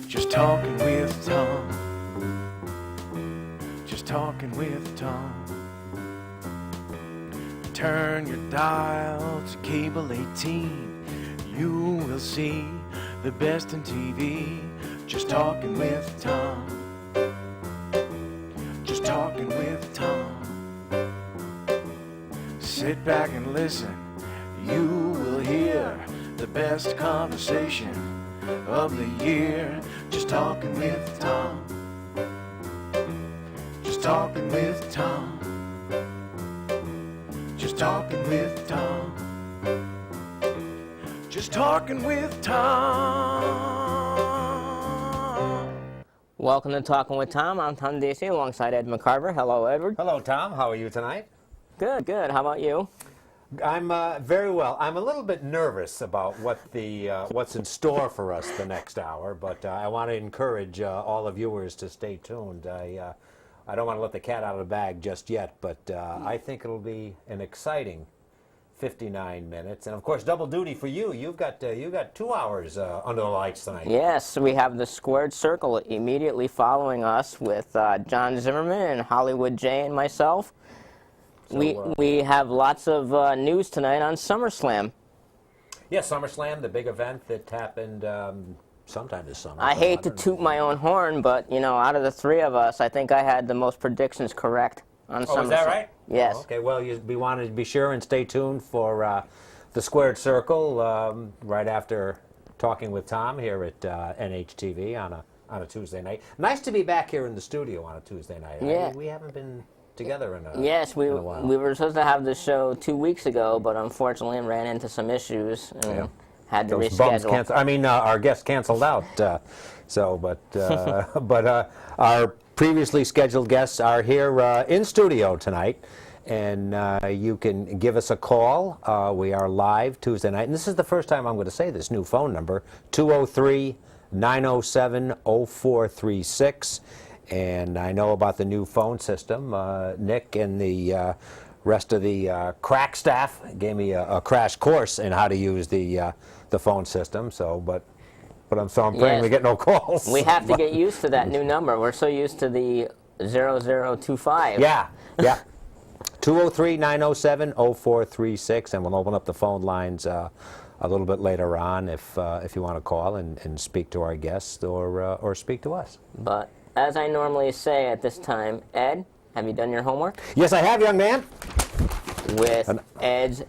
Just talking with Tom. Just talking with Tom. Turn your dial to cable 18. You will see the best in TV. Just talking with Tom. Just talking with Tom. Sit back and listen. You will hear the best conversation of the year. Just talking with Tom. Just talking with Tom. Just talking with Tom. Just talking with Tom. Welcome to Talking with Tom. I'm Tom Dacey alongside Ed McCarver. Hello, Edward. Hello, Tom. How are you tonight? Good, good. How about you? I'm very well. I'm a little bit nervous about what's in store for us the next hour, but I want to encourage all the viewers to stay tuned. I don't want to let the cat out of the bag just yet, but I think it'll be an exciting 59 minutes, and of course, double duty for you. You've got 2 hours under the lights tonight. Yes, we have the Squared Circle immediately following us with John Zimmerman and Hollywood Jay and myself. So, we have lots of news tonight on SummerSlam. Yeah, SummerSlam, the big event that happened sometime this summer. I hate to toot my own horn, but, you know, out of the three of us, I think I had the most predictions correct on SummerSlam. Oh, is that right? Yes. Oh, okay, well, we wanted to be sure and stay tuned for the Squared Circle right after talking with Tom here at NHTV on a Tuesday night. Nice to be back here in the studio on a Tuesday night. Yeah. We haven't been together in a Yes, in a while. we were supposed to have the show 2 weeks ago, but unfortunately ran into some issues and had to reschedule. Our guests canceled out. But our previously scheduled guests are here in studio tonight, and you can give us a call. We are live Tuesday night, and this is the first time I'm going to say this new phone number: 203-907-0436. And I know about the new phone system. Nick and the rest of the crack staff gave me a crash course in how to use the phone system. But I'm praying we get no calls. We have to get used to that new number. We're so used to the 0025. Yeah. 203-907-0436, and we'll open up the phone lines a little bit later on if you want to call and speak to our guests or speak to us. But as I normally say at this time, Ed, have you done your homework? Yes, I have, young man. With Ed's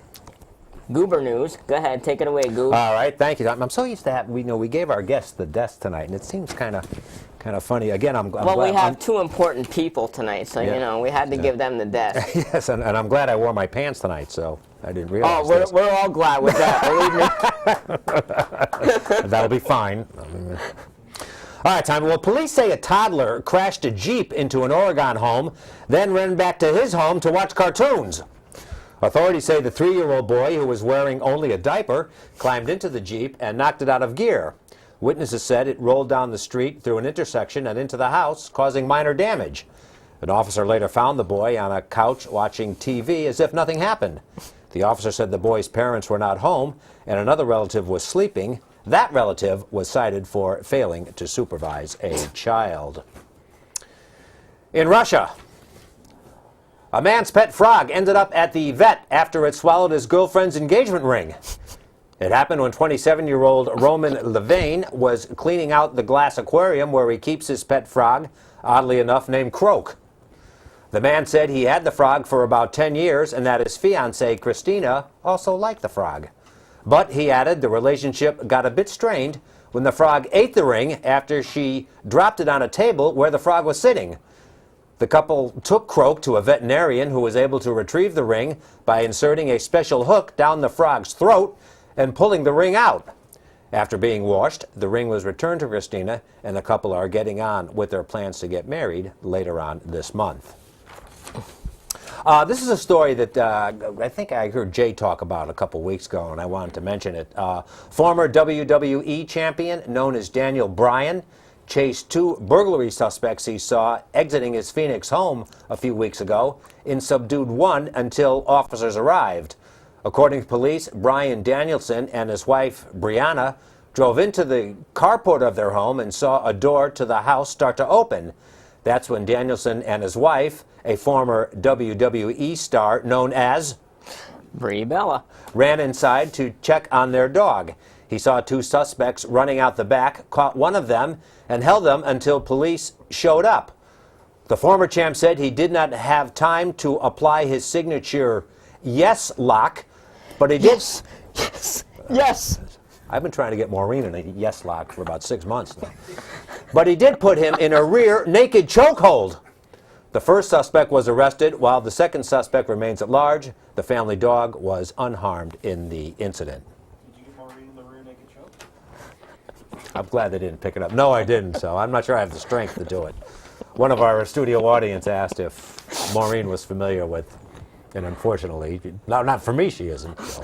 Goober News. Go ahead, take it away, Goob. All right, thank you. I'm so used to having, we gave our guests the desk tonight, and it seems kind of funny. Again, I'm glad. Well, we have two important people tonight, so, you know, we had to give them the desk. Yes, and I'm glad I wore my pants tonight, so I didn't realize this. We're all glad with that, believe me. That'll be fine. All right, Tom. Well, police say a toddler crashed a Jeep into an Oregon home, then ran back to his home to watch cartoons. Authorities say the 3-year-old boy, who was wearing only a diaper, climbed into the Jeep and knocked it out of gear. Witnesses said it rolled down the street through an intersection and into the house, causing minor damage. An officer later found the boy on a couch watching TV as if nothing happened. The officer said the boy's parents were not home and another relative was sleeping. That relative was cited for failing to supervise a child. In Russia, a man's pet frog ended up at the vet after it swallowed his girlfriend's engagement ring. It happened when 27-year-old Roman Levain was cleaning out the glass aquarium where he keeps his pet frog, oddly enough named Croak. The man said he had the frog for about 10 years and that his fiancée, Christina, also liked the frog. But, he added, the relationship got a bit strained when the frog ate the ring after she dropped it on a table where the frog was sitting. The couple took Croak to a veterinarian who was able to retrieve the ring by inserting a special hook down the frog's throat and pulling the ring out. After being washed, the ring was returned to Christina, and the couple are getting on with their plans to get married later on this month. This is a story that I think I heard Jay talk about a couple weeks ago, and I wanted to mention it. Former WWE champion known as Daniel Bryan chased 2 burglary suspects he saw exiting his Phoenix home a few weeks ago and subdued 1 until officers arrived. According to police, Brian Danielson and his wife, Brianna, drove into the carport of their home and saw a door to the house start to open. That's when Danielson and his wife, a former WWE star known as Brie Bella, ran inside to check on their dog. He saw 2 suspects running out the back, caught one of them, and held them until police showed up. The former champ said he did not have time to apply his signature yes lock, but he did. Yes. I've been trying to get Maureen in a yes lock for about 6 months now. But he did put him in a rear naked chokehold. The first suspect was arrested, while the second suspect remains at large. The family dog was unharmed in the incident. Did you get Maureen in the rear naked choke? I'm glad they didn't pick it up. No, I didn't, so I'm not sure I have the strength to do it. One of our studio audience asked if Maureen was familiar with, and unfortunately, not for me she isn't. So.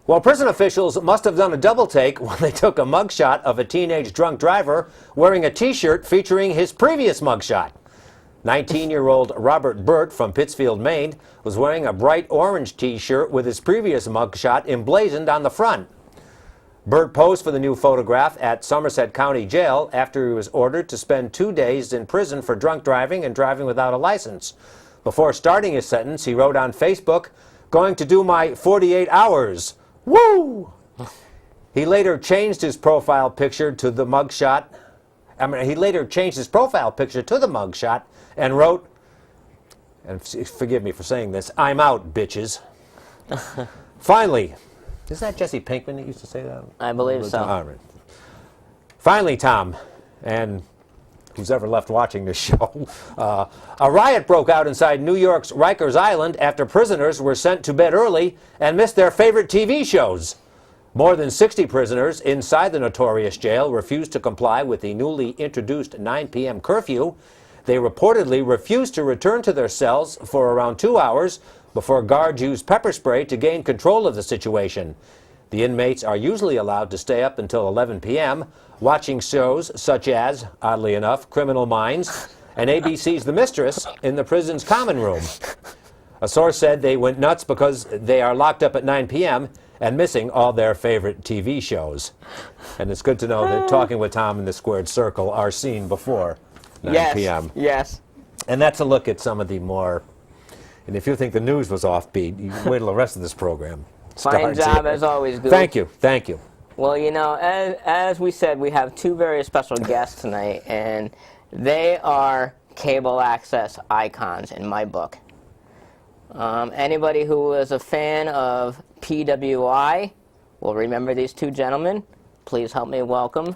Well, prison officials must have done a double take when they took a mugshot of a teenage drunk driver wearing a T-shirt featuring his previous mugshot. 19-year-old Robert Burt from Pittsfield, Maine, was wearing a bright orange T-shirt with his previous mugshot emblazoned on the front. Burt posed for the new photograph at Somerset County Jail after he was ordered to spend 2 days in prison for drunk driving and driving without a license. Before starting his sentence, he wrote on Facebook, "Going to do my 48 hours. Woo!" He later changed his profile picture to the mugshot. And wrote, and forgive me for saying this, "I'm out, bitches." Finally, isn't that Jesse Pinkman that used to say that? I believe so. All right. Finally, Tom, and who's ever left watching this show, a riot broke out inside New York's Rikers Island after prisoners were sent to bed early and missed their favorite TV shows. More than 60 prisoners inside the notorious jail refused to comply with the newly introduced 9 p.m. curfew. They reportedly refused to return to their cells for around 2 hours before guards used pepper spray to gain control of the situation. The inmates are usually allowed to stay up until 11 p.m., watching shows such as, oddly enough, Criminal Minds and ABC's The Mistress in the prison's common room. A source said they went nuts because they are locked up at 9 p.m. and missing all their favorite TV shows. And it's good to know that Talking with Tom and the Squared Circle are seen before 9 p.m. Yes. And that's a look at some of the more, and if you think the news was offbeat, you wait till the rest of this program Fine starts job here. as always, Goose. Thank you, thank you. Well, you know, as we said, we have 2 very special guests tonight, and they are cable access icons in my book. Anybody who is a fan of PWI will remember these 2 gentlemen. Please help me welcome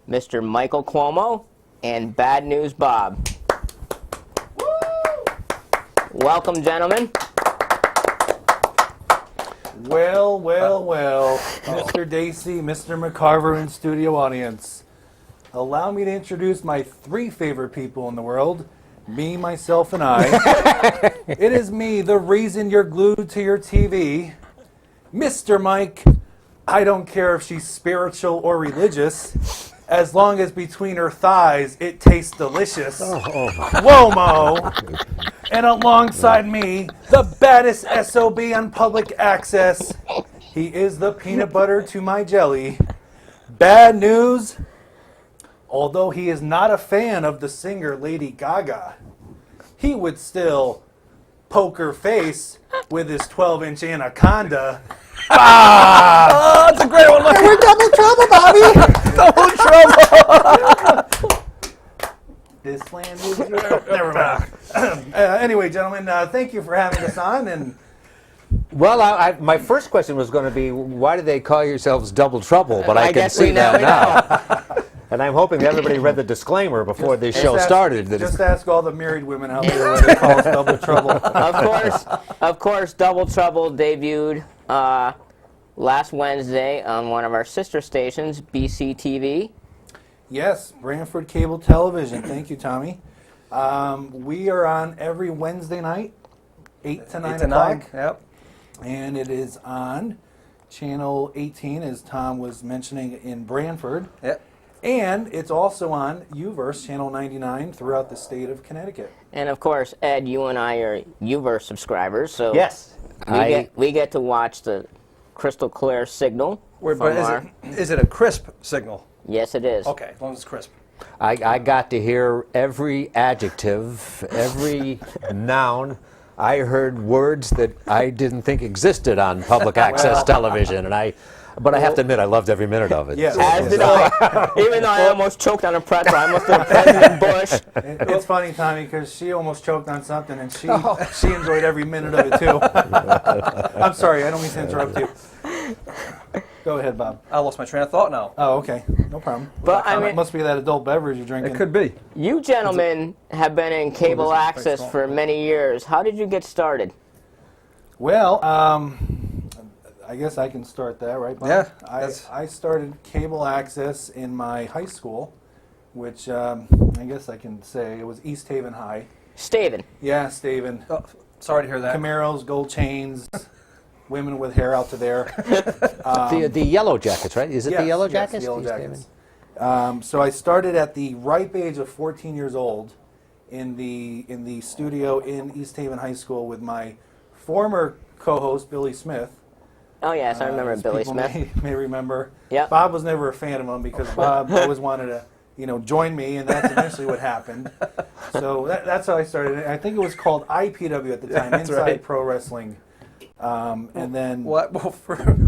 Mr. Michael Cuomo and Bad News Bob. Woo! Welcome, gentlemen. Well, Mr. Dacey, Mr. McCarver, and studio audience. Allow me to introduce my 3 favorite people in the world. Me, myself, and I. It is me, the reason you're glued to your TV. Mr. Mike, I don't care if she's spiritual or religious, as long as between her thighs it tastes delicious. Cuomo. And alongside me, the baddest SOB on public access. He is the peanut butter to my jelly. Bad news. Although he is not a fan of the singer Lady Gaga, he would still poke her face with his 12-inch anaconda. Oh, that's a great one. Look, we're double trouble, Bobby. Double trouble. This land is yours. Never mind. Anyway, gentlemen, thank you for having us on. And Well, my first question was going to be, why do they call yourselves Double Trouble? But I can guess see we know, that now. And I'm hoping that everybody read the disclaimer before this show started. Just ask all the married women out there what they call us Double Trouble. Of course, Double Trouble debuted last Wednesday on one of our sister stations, BCTV. Yes, Brantford Cable Television. Thank you, Tommy. We are on every Wednesday night, 8 to 9 o'clock. Yep. And it is on Channel 18, as Tom was mentioning, in Brantford. Yep. And it's also on Uverse, Channel 99, throughout the state of Connecticut. And of course, Ed, you and I are Uverse subscribers, so Yes. we get to watch the crystal clear signal. Wait, from but our, is it a crisp signal? Yes, it is. Okay, as long as it's crisp. I got to hear every adjective, every noun. I heard words that I didn't think existed on public access television, but I have to admit, I loved every minute of it. Yes. As did I. Even though I almost choked on a pretzel, I almost did President Bush. It's funny, Tommy, because she almost choked on something, and she enjoyed every minute of it, too. I'm sorry, I don't mean to interrupt you. Go ahead, Bob. I lost my train of thought now. Oh, okay. No problem. But I It mean, must be that adult beverage you're drinking. It could be. you gentlemen have been in cable this is quite access small. for many years. How did you get started? Well, I guess I can start that, right, Bob? Yeah, I started cable access in my high school, which I guess I can say it was East Haven High. Staven. Yeah, Staven. Oh, sorry to hear that. Camaros, gold chains, women with hair out to there. The Yellow Jackets, right? Is it the Yellow Yes, Jackets? the Yellow East Jackets. Haven? So I started at the ripe age of 14 years old in the studio in East Haven High School with my former co-host Billy Smith. Oh yes, I remember As Billy people Smith. may remember. Yep. Bob was never a fan of him because Bob always wanted to, join me, and that's eventually what happened. So that's how I started. I think it was called IPW at the time, That's Inside right. Pro Wrestling. And then What? Well,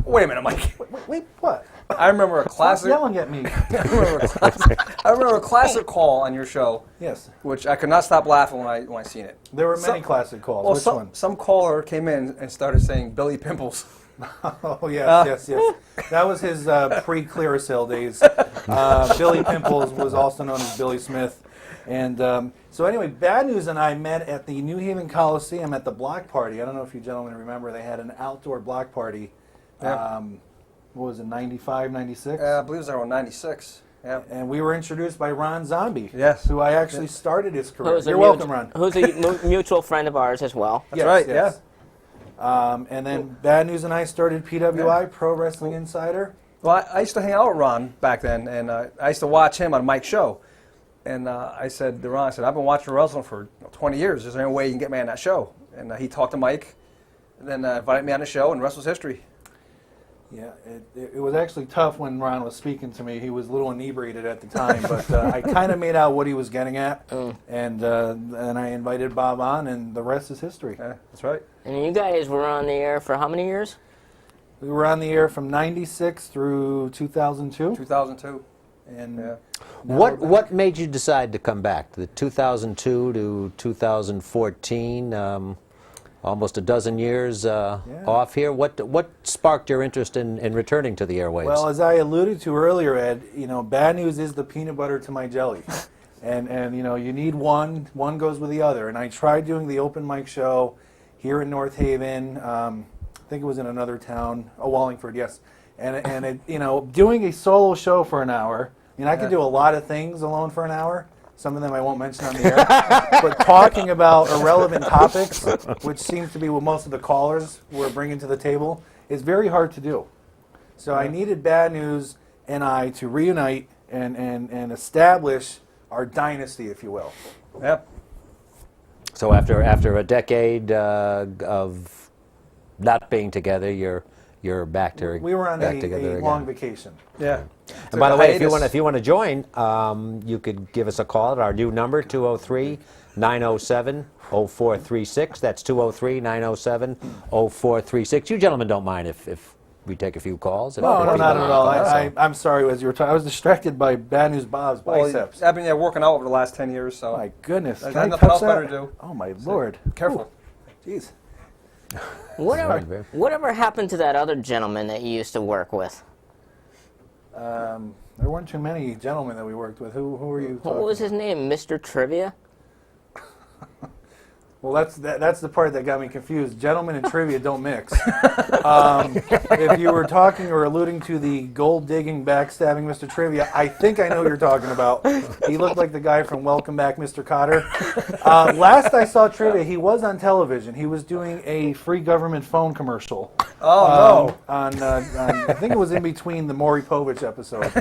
wait a minute, Mike. wait, what? I remember a Stop classic. yelling at me. I remember a classic call on your show, Yes, which I could not stop laughing when I seen it. there were many Some- classic calls. Well, Which some, one? some caller came in and started saying Billy Pimples. Oh yes. That was his pre-Clearasil days. Billy Pimples was also known as Billy Smith, and so anyway, Bad News and I met at the New Haven Coliseum at the block party. I don't know if you gentlemen remember. They had an outdoor block party. Yeah. What was it, 95, 96? I believe it was around 96. Yeah. And we were introduced by Ron Zombie, Yes. who I actually started his career. Who's a You're mut- welcome, Ron. Who's a mutual friend of ours as well. Yes, right, yes. And then Bad News and I started PWI, Pro Wrestling Insider. Well, I used to hang out with Ron back then, and I used to watch him on Mike's show. And I said to Ron, I've been watching wrestling for 20 years. Is there any way you can get me on that show? And he talked to Mike, and then invited me on the show, and the rest was history. Yeah, it was actually tough when Ron was speaking to me. He was a little inebriated at the time, but I kind of made out what he was getting at. And I invited Bob on, and the rest is history. Yeah, that's right. And you guys were on the air for how many years? We were on the air from 96 through 2002. 2002. And Yeah. now we're back. What made you decide to come back? The 2002 to 2014, almost a dozen years off here. What sparked your interest in returning to the airwaves? Well, as I alluded to earlier, Ed, Bad News is the peanut butter to my jelly. And you need one goes with the other. And I tried doing the open mic show here in North Haven. I think it was in another town, Wallingford, yes. And it, doing a solo show for an hour. I could do a lot of things alone for an hour. Some of them I won't mention on the air. But talking about irrelevant topics, which seems to be what most of the callers were bringing to the table, is very hard to do. So I needed Bad News and I to reunite and establish our dynasty, if you will. Yep. So after a decade of not being together, you're back to We were on back a together long again. vacation. Yeah. And by the way, if you Hiatus. want to join, you could give us a call at our new number 203-907-0436. That's 203-907-0436. You gentlemen don't mind if we take a few calls? No, not at all. I'm sorry, as you were talking, I was distracted by Bad News Bob's biceps. I've been working out over the last 10 years, so. My goodness. There's Can I nothing touch else that? better to do. Oh, my Lord. Careful. Jeez. Whatever happened to that other gentleman that you used to work with? There weren't too many gentlemen that we worked with. Who were you talking What was his name? Mr. Trivia? Well, that's the part that got me confused. Gentlemen and trivia don't mix. If you were talking or alluding to the gold-digging, backstabbing Mr. Trivia, I think I know who you're talking about. He looked like the guy from Welcome Back, Mr. Cotter. Last I saw Trivia, he was on television. He was doing a free government phone commercial. Oh, on I think it was in between the Maury Povich episode,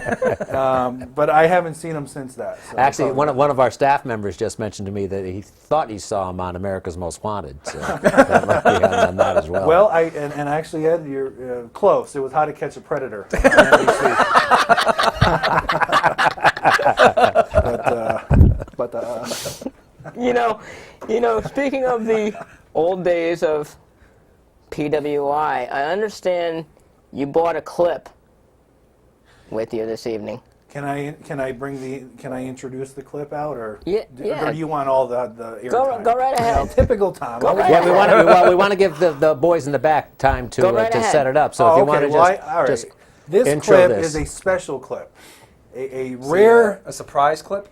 but I haven't seen him since that. So Actually, one of our staff members just mentioned to me that he thought he saw him on America's Most Wanted. So that might be on that as well. Well, and actually, Ed, you're close. It was How to Catch a Predator on NBC. Speaking of the old days of PWI, I understand you bought a clip with you this evening. Can I introduce the clip out, or Yeah. or do you want all the airtime? Go right ahead. Typical Tom. Go right Yeah, we want to give the boys in the back time to Go right to ahead. set it up. So if you want to all right. just This intro clip this. is a special clip, a rare. a surprise clip.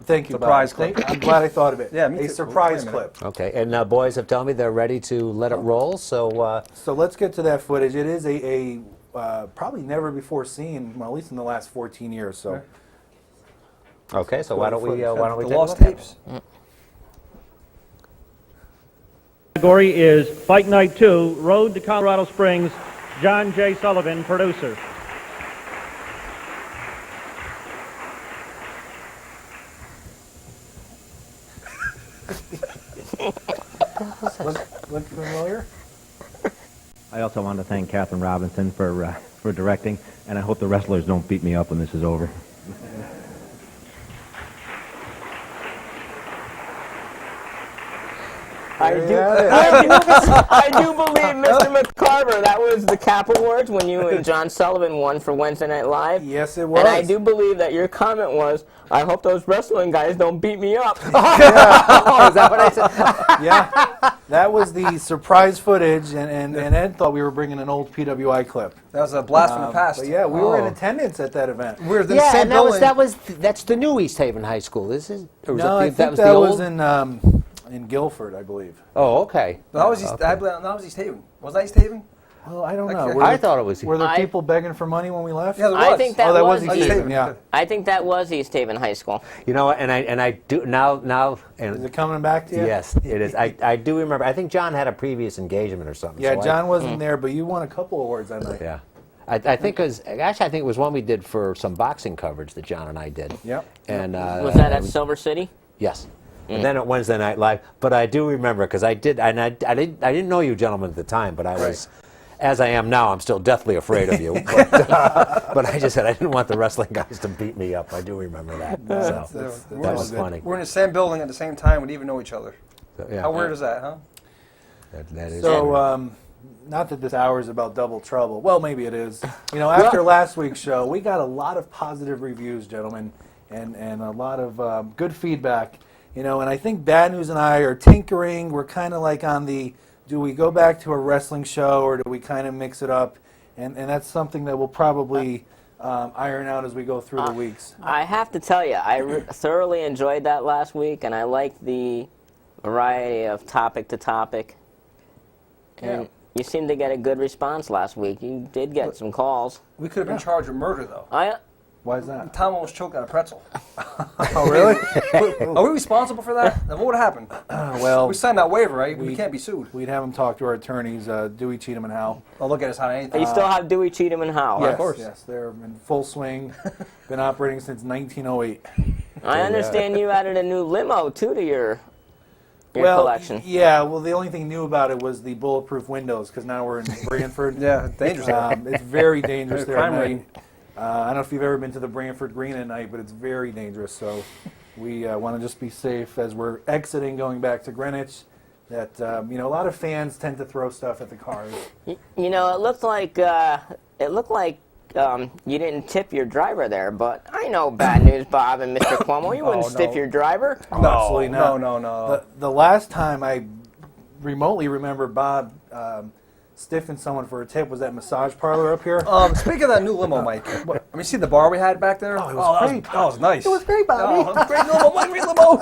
Thank you, Surprise Bob. clip. I'm glad I thought of it. Yeah, me a too. surprise Wait a minute. clip. Okay, and boys have told me they're ready to let it roll. So So let's get to that footage. It is a probably never before seen, well, at least in the last 14 years. So. okay, so why don't we The take a lost look at it? tapes. Category is Fight Night 2, Road to Colorado Springs, John J. Sullivan, producer. Look familiar? I also want to thank Catherine Robinson for directing, and I hope the wrestlers don't beat me up when this is over. I do believe, Mr. McCarver, that was the Cap Awards when you and John Sullivan won for Wednesday Night Live. Yes, it was. And I do believe that your comment was, I hope those wrestling guys don't beat me up. Oh, is that what I said? Yeah, that was the surprise footage, and Ed thought we were bringing an old PWI clip. That was a blast from the past. But yeah, we were in attendance at that event. We were in the Yeah, same and building. that's the new East Haven High School. This is or was No, it I the, think was that the was old? in Guilford, I believe. Oh, okay. That was East, Okay. I believe, that was East Haven. Was that East Haven? Well, I don't know. Okay. Were I there- thought it was. Were there I- people begging for money when we left? Yeah, there I was. think that, Oh, that was was East East Haven, yeah. I think that was East Haven High School. You know, and I do now and Is it coming back to you? yes, it is. I do remember. I think John had a previous engagement or something. Yeah, so John wasn't there, but you won a couple awards that night. Yeah. I think it was actually I think it was one we did for some boxing coverage that John and I did. Yep. And Was that at Silver City? yes. And then at Wednesday Night Live, but I do remember because I did, and I didn't know you gentlemen at the time, but I was, as I am now, I'm still deathly afraid of you. But I just said I didn't want the wrestling guys to beat me up. I do remember that. So that was funny. We're in the same building at the same time. We didn't even know each other. So, yeah, How weird is that, huh? that is. So, not that this hour is about double trouble. Well, maybe it is. You know, after last week's show, we got a lot of positive reviews, gentlemen, and a lot of good feedback. You know, and I think Bad News and I are tinkering. We're kind of like on the, do we go back to a wrestling show or do we kind of mix it up? And that's something that we'll probably iron out as we go through the weeks. I have to tell you, I thoroughly enjoyed that last week, and I liked the variety of topic to topic. And you seemed to get a good response last week. You did get some calls. We could have been charged with murder, though. Why is that? Tom almost choked on a pretzel. Oh, really? Are we responsible for that? Now, what would have happened? Well, We signed that waiver, right? We can't be sued. we'd have them talk to our attorneys, Dewey, Cheatham, and Howe. They'll look at us on anything. You still have Dewey, Cheatham, and Howe. Yes, course. yes, they're in full swing. Been operating since 1908. I understand you added a new limo, too, to your collection. Yeah, well, the only thing new about it was the bulletproof windows, because now we're in Brantford. Yeah, dangerous. It's very dangerous there at Crime night. rate. I don't know if you've ever been to the Brantford Green at night, but it's very dangerous. So we want to just be safe as we're exiting, going back to Greenwich. That you know, a lot of fans tend to throw stuff at the cars. You know, it looked like you didn't tip your driver there, but I know Bad News Bob and Mr. Cuomo. You wouldn't tip your driver. No, absolutely not. No. The last time I remotely remember Bob stiffing someone for a tip was that massage parlor up here. Speaking of that new limo, Mike, I mean, see the bar we had back there? Oh, it was great. That was nice. It was great, Bobby. Oh, it was great limo, Mike, great limo.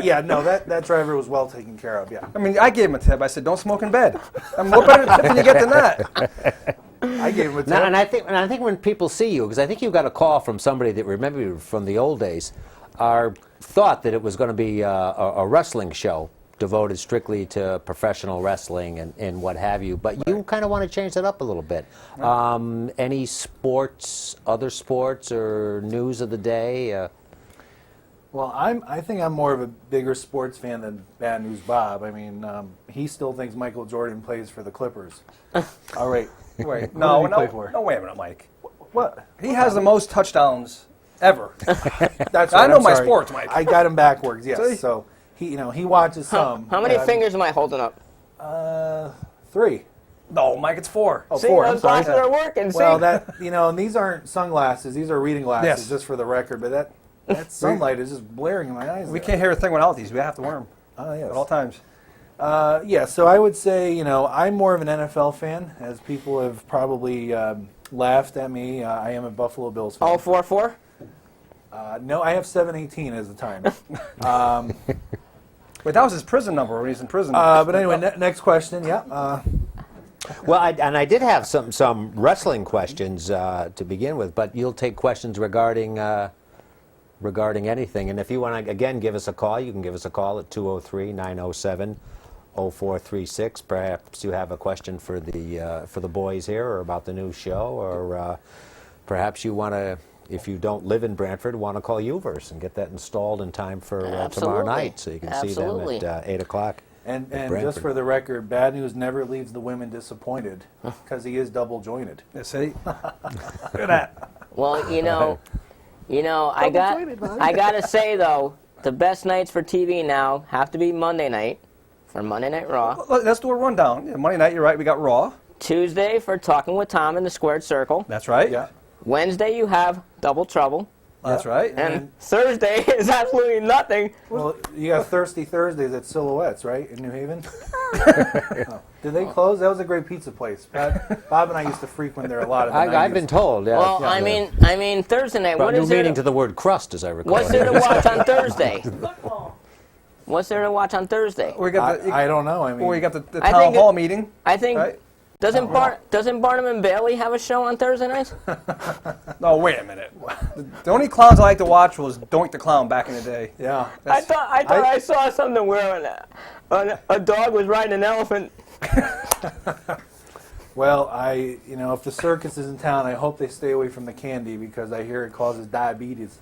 Yeah, no, that driver was well taken care of. Yeah, I mean, I gave him a tip. I said, don't smoke in bed. I mean, what better tip can you get than that? I gave him a tip. Now, and I think when people see you, because I think you got a call from somebody that remembered you from the old days, thought that it was going to be a wrestling show devoted strictly to professional wrestling and what have you. But you kind of want to change that up a little bit. Any sports, other sports, or news of the day? Well, I think I'm more of a bigger sports fan than Bad News Bob. I mean, he still thinks Michael Jordan plays for the Clippers. All right. Wait, Who no, did he play for? no, wait a minute, Mike. What? He has the most touchdowns ever. That's I right, know I'm my sorry. sports, Mike. I got him backwards. Yes. See? So he watches some. How many fingers am I holding up? 3. No, Mike, it's 4. Oh, See, 4. I'm those sorry. glasses are working. Well, see? that and these aren't sunglasses; these are reading glasses, Yes. just for the record. But that sunlight is just blaring in my eyes. We there. can't hear a thing without these. We have to wear them Oh yes. at all times. Yeah. So I would say I'm more of an NFL fan, as people have probably laughed at me. I am a Buffalo Bills fan. All 4-4? No, I have 718 as the time. Wait, that was his prison number when he's in prison. But anyway, next question. Yeah. Well, I did have some wrestling questions to begin with, but you'll take questions regarding anything. And if you want to, again, give us a call, you can give us a call at 203-907-0436. Perhaps you have a question for the boys here, or about the new show, or perhaps you want to, if you don't live in Brantford, want to call Uverse and get that installed in time for tomorrow Absolutely. night, so you can Absolutely. see them at 8 o'clock. And at just Brantford. for the record, Bad News never leaves the women disappointed, because he is double jointed. Yeah, see? Look at that. Well, I gotta say though, the best nights for TV now have to be Monday night for Monday Night Raw, Let's do a rundown. Yeah, Monday night, you're right, we got Raw. Tuesday for Talking with Tom in the Squared Circle, That's right. Yeah. Wednesday you have Double Trouble, That's right. and Thursday is absolutely nothing. Well, you got Thirsty Thursdays at Silhouettes, right, in New Haven? Oh. Did they close? That was a great pizza place. Bob and I used to frequent there a lot. In the I've 90s. been told. Yeah. Well, yeah. I mean Thursday night. Brought What new is there? meaning to the word crust, as I recall. What's there to watch on Thursday? What's there to watch on Thursday? We got the, I don't know. I mean, well, you got the I town think hall meeting. I think Right. doesn't Barnum and Bailey have a show on Thursday nights? No, wait a minute. The only clowns I like to watch was Doink the Clown back in the day. yeah. I thought I saw something where a dog was riding an elephant. Well, if the circus is in town, I hope they stay away from the candy, because I hear it causes diabetes.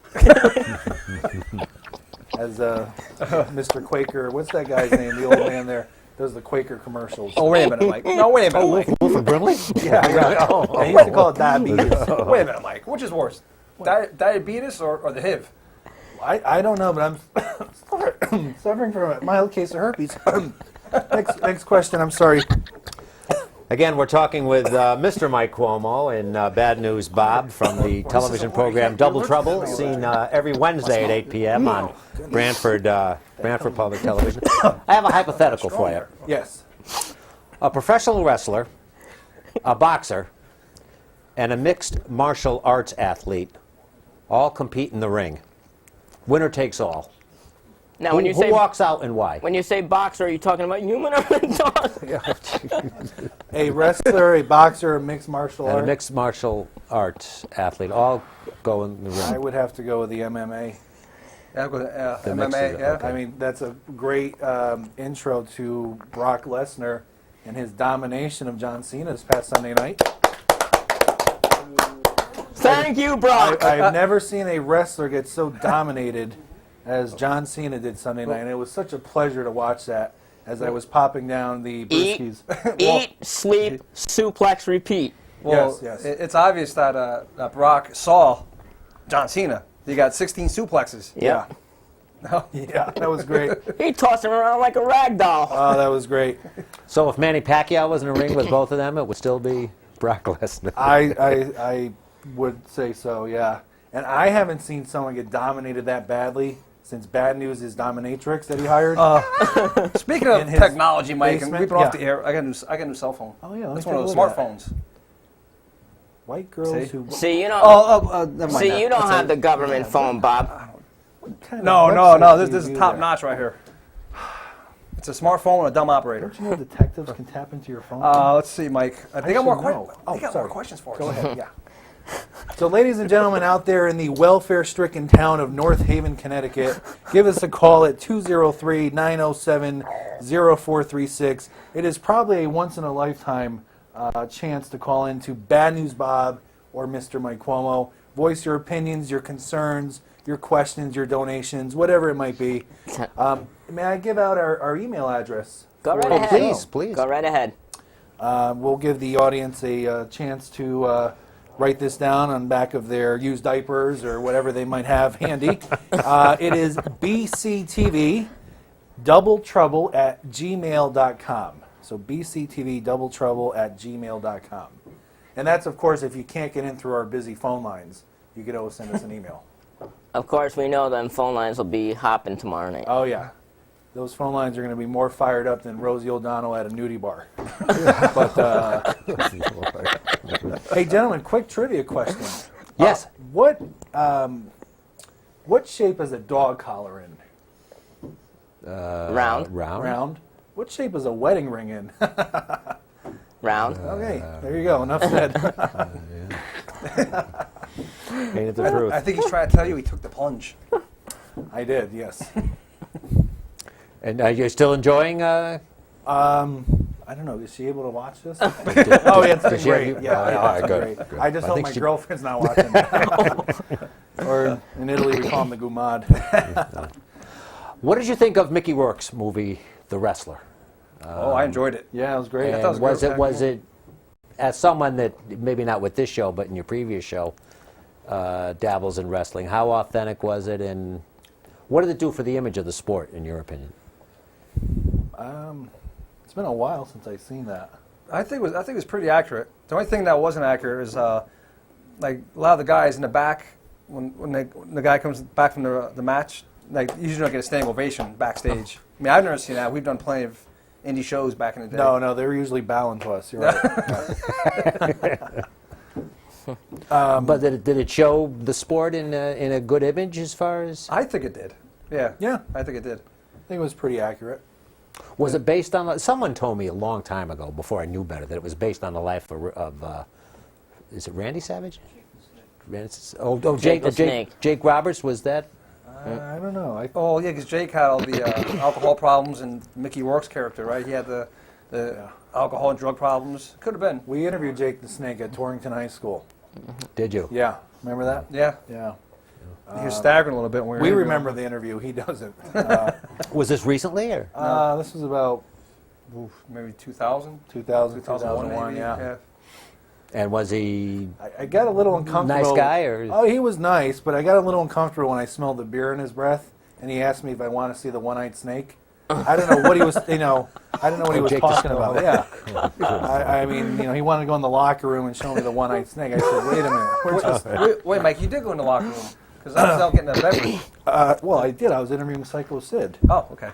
As Mr. Quaker, what's that guy's name? The old man there does the Quaker commercials. Oh, wait a minute, Mike. No, wait a minute, Mike. Wilford Brimley? Yeah, yeah. He used to call it diabetes. Wait a minute, Mike. Which is worse, diabetes or the HIV? I don't know, but I'm suffering from a mild case of herpes. Next question. I'm sorry. Again, we're talking with Mr. Mike Cuomo and Bad News Bob from the television program Double Trouble, seen every Wednesday at 8 p.m. on Brantford Public Television. I have a hypothetical for you. Yes. A professional wrestler, a boxer, and a mixed martial arts athlete all compete in the ring. Winner takes all. Now, when you Who say walks out and why? when you say boxer, are you talking about human or dog? A wrestler, a boxer, a mixed martial And a art. mixed martial arts athlete all go in the I ring. would have to go with the MMA. Yeah, The mix MMA. is- Yeah. okay. I mean, that's a great intro to Brock Lesnar and his domination of John Cena this past Sunday night. Thank you, Brock. I've never seen a wrestler get so dominated as John Cena did Sunday night, and it was such a pleasure to watch that as I was popping down the brewskis. Eat, sleep, suplex, repeat. Well, Yes. it's obvious that Brock saw John Cena. He got 16 suplexes. Yeah. Yeah, that was great. He tossed him around like a rag doll. Oh, that was great. So if Manny Pacquiao was in a ring with both of them, it would still be Brock Lesnar. I would say so, yeah. And I haven't seen someone get dominated that badly since Bad News is Dominatrix that he hired. Speaking of In his technology, Mike, and basement? we've been off Yeah. the air. I got a new cell phone. Oh, yeah, let me That's take one a of those look at that. smartphones. White girls See? who... See, you don't. Never mind. See, that. you don't That's have a- the government phone, Bob. No, website this do is you top do notch right here. It's a smartphone with a dumb operator. Don't you know detectives can tap into your phone? Let's see, Mike. They got more should know. questions. Oh, They got sorry. more questions for us. Go ahead, yeah. So, ladies and gentlemen out there in the welfare-stricken town of North Haven, Connecticut, give us a call at 203-907-0436. It is probably a once-in-a-lifetime chance to call into Bad News Bob or Mr. Mike Cuomo. Voice your opinions, your concerns, your questions, your donations, whatever it might be. May I give out our email address? Go right ahead. Please. Go right ahead. We'll give the audience a chance to write this down on back of their used diapers or whatever they might have handy. It is bctvdoubletrouble@gmail.com. So bctvdoubletrouble@gmail.com. And that's, of course, if you can't get in through our busy phone lines, you could always send us an email. Of course, we know them phone lines will be hopping tomorrow night. Oh, yeah. Those phone lines are going to be more fired up than Rosie O'Donnell at a nudie bar. But, hey, gentlemen, quick trivia question. Yes. What shape is a dog collar in? Round. Round. What shape is a wedding ring in? Round. Okay, there you go. Enough said. Ain't it the truth? I think he's trying to tell you he took the plunge. I did, yes. And are you still enjoying? I don't know. Is she able to watch this? Oh, yeah, it's been great. Yeah, all right, it's been good, great. good. I just I hope think my she- girlfriend's not watching. Or in Italy, we call him the gumad. What did you think of Mickey Rourke's movie, The Wrestler? Oh, I enjoyed it. Yeah, it was great. And thought it was was great. it, as someone that, maybe not with this show, but in your previous show, dabbles in wrestling, how authentic was it, and what did it do for the image of the sport, in your opinion? It's been a while since I've seen that. I think it was pretty accurate. The only thing that wasn't accurate is like a lot of the guys in the back when the guy comes back from the match, like usually don't get a standing ovation backstage. I mean, I've never seen that. We've done plenty of indie shows back in the day. No, they were usually bowing to us. You're right. But did it show the sport in a good image as far as? I think it did. Yeah. Yeah. I think it did. I think it was pretty accurate. Was it based on? Someone told me a long time ago, before I knew better, that it was based on the life of is it Randy Savage? Jake the Snake. Jake Roberts, was that? I don't know. Oh, yeah, because Jake had all the alcohol problems and Mickey Rourke's character, right? He had the alcohol and drug problems. Could have been. We interviewed Jake the Snake at Torrington High School. Did you? Yeah. Remember that? Yeah. Yeah. He was staggering a little bit when we were We interviewing remember him. the interview. He doesn't. Was this recently, or? This was about Maybe 2000? 2000, 2001, 2001, maybe. yeah. And was he? I got a little uncomfortable. Nice guy, or? Oh, he was nice, but I got a little uncomfortable when I smelled the beer in his breath, and he asked me if I want to see the one-eyed snake. I don't know what he was, I don't know what he was Jake the talking about. Yeah. I mean, he wanted to go in the locker room and show me the one-eyed snake. I said, wait a minute. We're just, Wait, Mike, you did go in the locker room because I was out getting a beverage. well, I did. I was interviewing Psycho Sid. Oh, okay.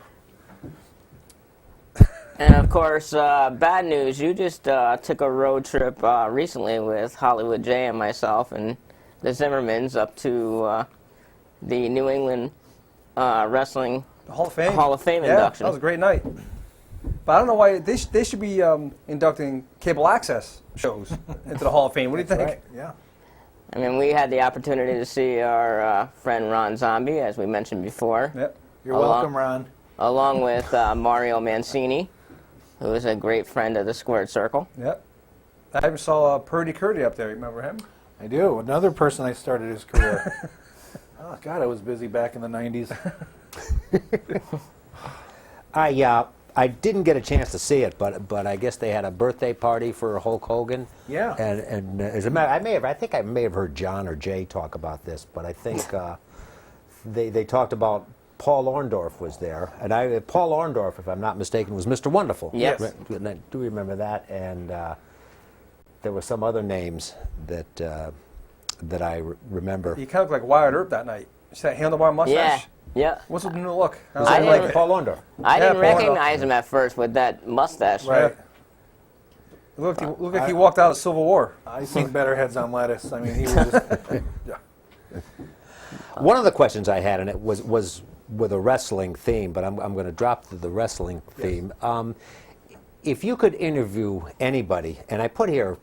And of course, bad news. You just took a road trip recently with Hollywood J and myself and the Zimmermans up to the New England Wrestling The Hall of Fame. Hall of Fame Yeah, induction. that was a great night. But I don't know why they should be inducting cable access shows into the Hall of Fame. What do you think? Right? Yeah. I mean, we had the opportunity to see our friend Ron Zombie, as we mentioned before, Yep. You're Along- welcome, Ron. along with Mario Mancini, who is a great friend of the Squared Circle. Yep. I even saw Purdy Curdy up there. You remember him? I do. Another person I started his career. Oh, God, I was busy back in the 90s. I didn't get a chance to see it, but I guess they had a birthday party for Hulk Hogan. Yeah. And as a matter, I think I may have heard John or Jay talk about this, but I think they talked about Paul Orndorff was there, and Paul Orndorff, if I'm not mistaken, was Mr. Wonderful. Yes. And I do remember that, and there were some other names that I remember. He kind of looked like Wyatt Earp that night. You see that handlebar mustache? Yeah, yeah. What's with the new look? I I didn't- like Paul Orndorff. I Yeah, didn't Paul recognize him at first with that mustache. Right. It looked like he walked out of Civil War. I seen better heads on lettuce. I mean, he was just... One of the questions I had, and it was with a wrestling theme, but I'm going to drop the wrestling theme. If you could interview anybody, and I put here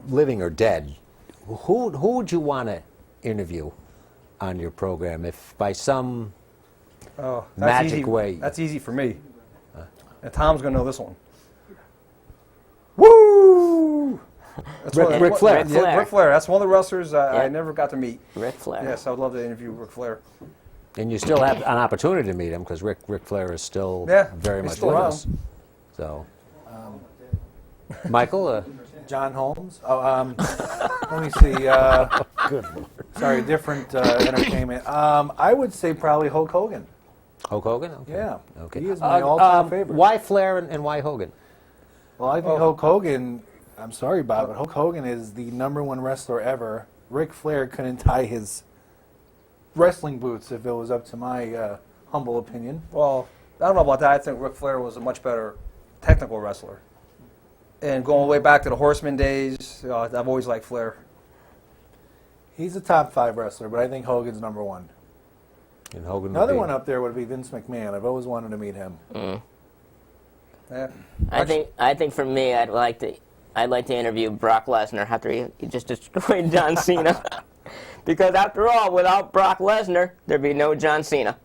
living or dead, who would you want to interview on your program if by some Oh, magic easy. way? That's easy for me. And Tom's going to know this one. Woo! That's Ric Flair. Ric Flair. Yeah, Ric Flair. That's one of the wrestlers Yeah. I never got to meet. Ric Flair. Yes, I would love to interview Ric Flair. And you still have an opportunity to meet him because Ric Flair is still very he's much still with around. us. So, Michael, John Holmes. Oh, let me see. Sorry, different entertainment. I would say probably Hulk Hogan. Hulk Hogan. Okay. Yeah. Okay. He is my all-time favorite. Why Flair and why Hogan? Well, I think Hulk Hogan. I'm sorry, Bob, but Hulk Hogan is the #1 wrestler ever. Ric Flair couldn't tie his wrestling boots if it was up to my humble opinion. Well, I don't know about that. I think Ric Flair was a much better technical wrestler. And going way back to the Horseman days, I've always liked Flair. He's a top 5 wrestler, but I think Hogan's #1. And Hogan. Another one up there would be Vince McMahon. I've always wanted to meet him. Yeah. I think for me, I'd like to interview Brock Lesnar after he just destroyed John Cena. Because after all, without Brock Lesnar, there'd be no John Cena.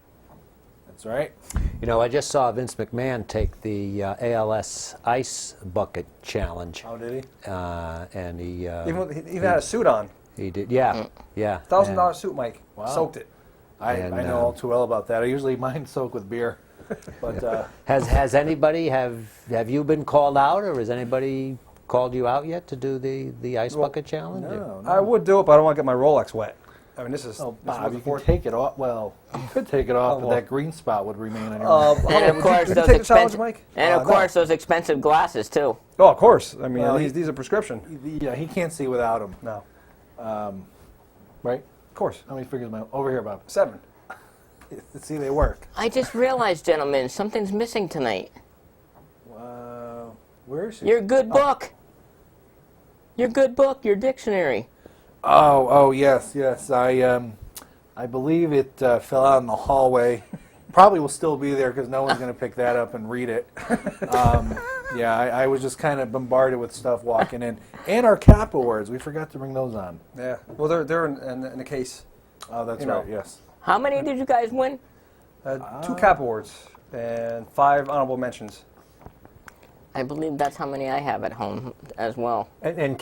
That's right. You know, I just saw Vince McMahon take the ALS Ice Bucket Challenge. Oh, did he? And he Even had a suit on. he did. Yeah, yeah. $1,000 suit, Mike. Wow. Soaked it. I And, know all too well about that. I usually mine soak with beer. But Has anybody have you been called out, or has anybody called you out yet to do the Ice Bucket Challenge? no. I would do it, but I don't want to get my Rolex wet. I mean, this is. Oh, this Bob, was you the can fourth. take it off. Well, you could take it off, but well. that green spot would remain on your And of course, would you those take the challenge, expensive, Mike? and of no. course those expensive glasses too. Oh, of course. I mean, Well, these are prescription. Yeah, he can't see without them. No. Right? Of course. How many fingers am I? Over here, Bob. 7. See, they work. I just realized, gentlemen, something's missing tonight. Where is she? Your good book. Your good book, your dictionary. Oh, yes. I believe it fell out in the hallway. Probably will still be there because no one's going to pick that up and read it. I was just kind of bombarded with stuff walking in. And our cap awards. We forgot to bring those on. Yeah. Well, they're in the case. Oh, that's You know. right, yes. How many did you guys win? 2 cap awards and 5 honorable mentions. I believe that's how many I have at home as well. And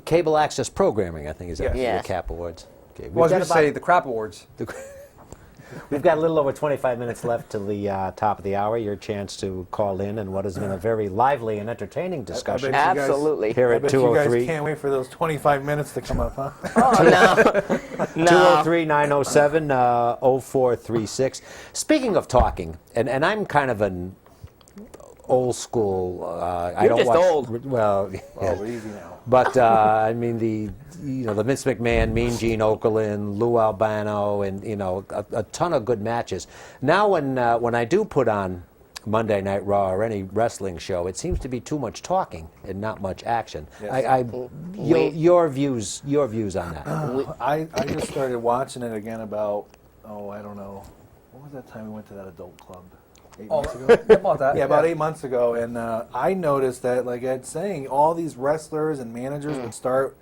cable access programming, I think, is that Yes. the CAP Awards. Okay, Well, I was going to say the crap awards. We've got a little over 25 minutes left till the top of the hour. Your chance to call in and what has been a very lively and entertaining discussion. bet you guys- Absolutely. Here I at bet you guys 203. can't wait for those 25 minutes to come up, huh? Oh, no. No. 203-907-0436. Speaking of talking, and I'm kind of an old school. I don't just watch, old. Well, yeah. Oh, easy now. But I mean the Vince McMahon, Mean Gene Okerlund, Lou Albano, and a ton of good matches. Now when I do put on Monday Night Raw or any wrestling show, it seems to be too much talking and not much action. Yes. Your views on that. I just started watching it again about, I don't know. What was that time we went to that adult club? 8 months ago? About that. Yeah, about 8 months ago, and I noticed that, like Ed's saying, all these wrestlers and managers would start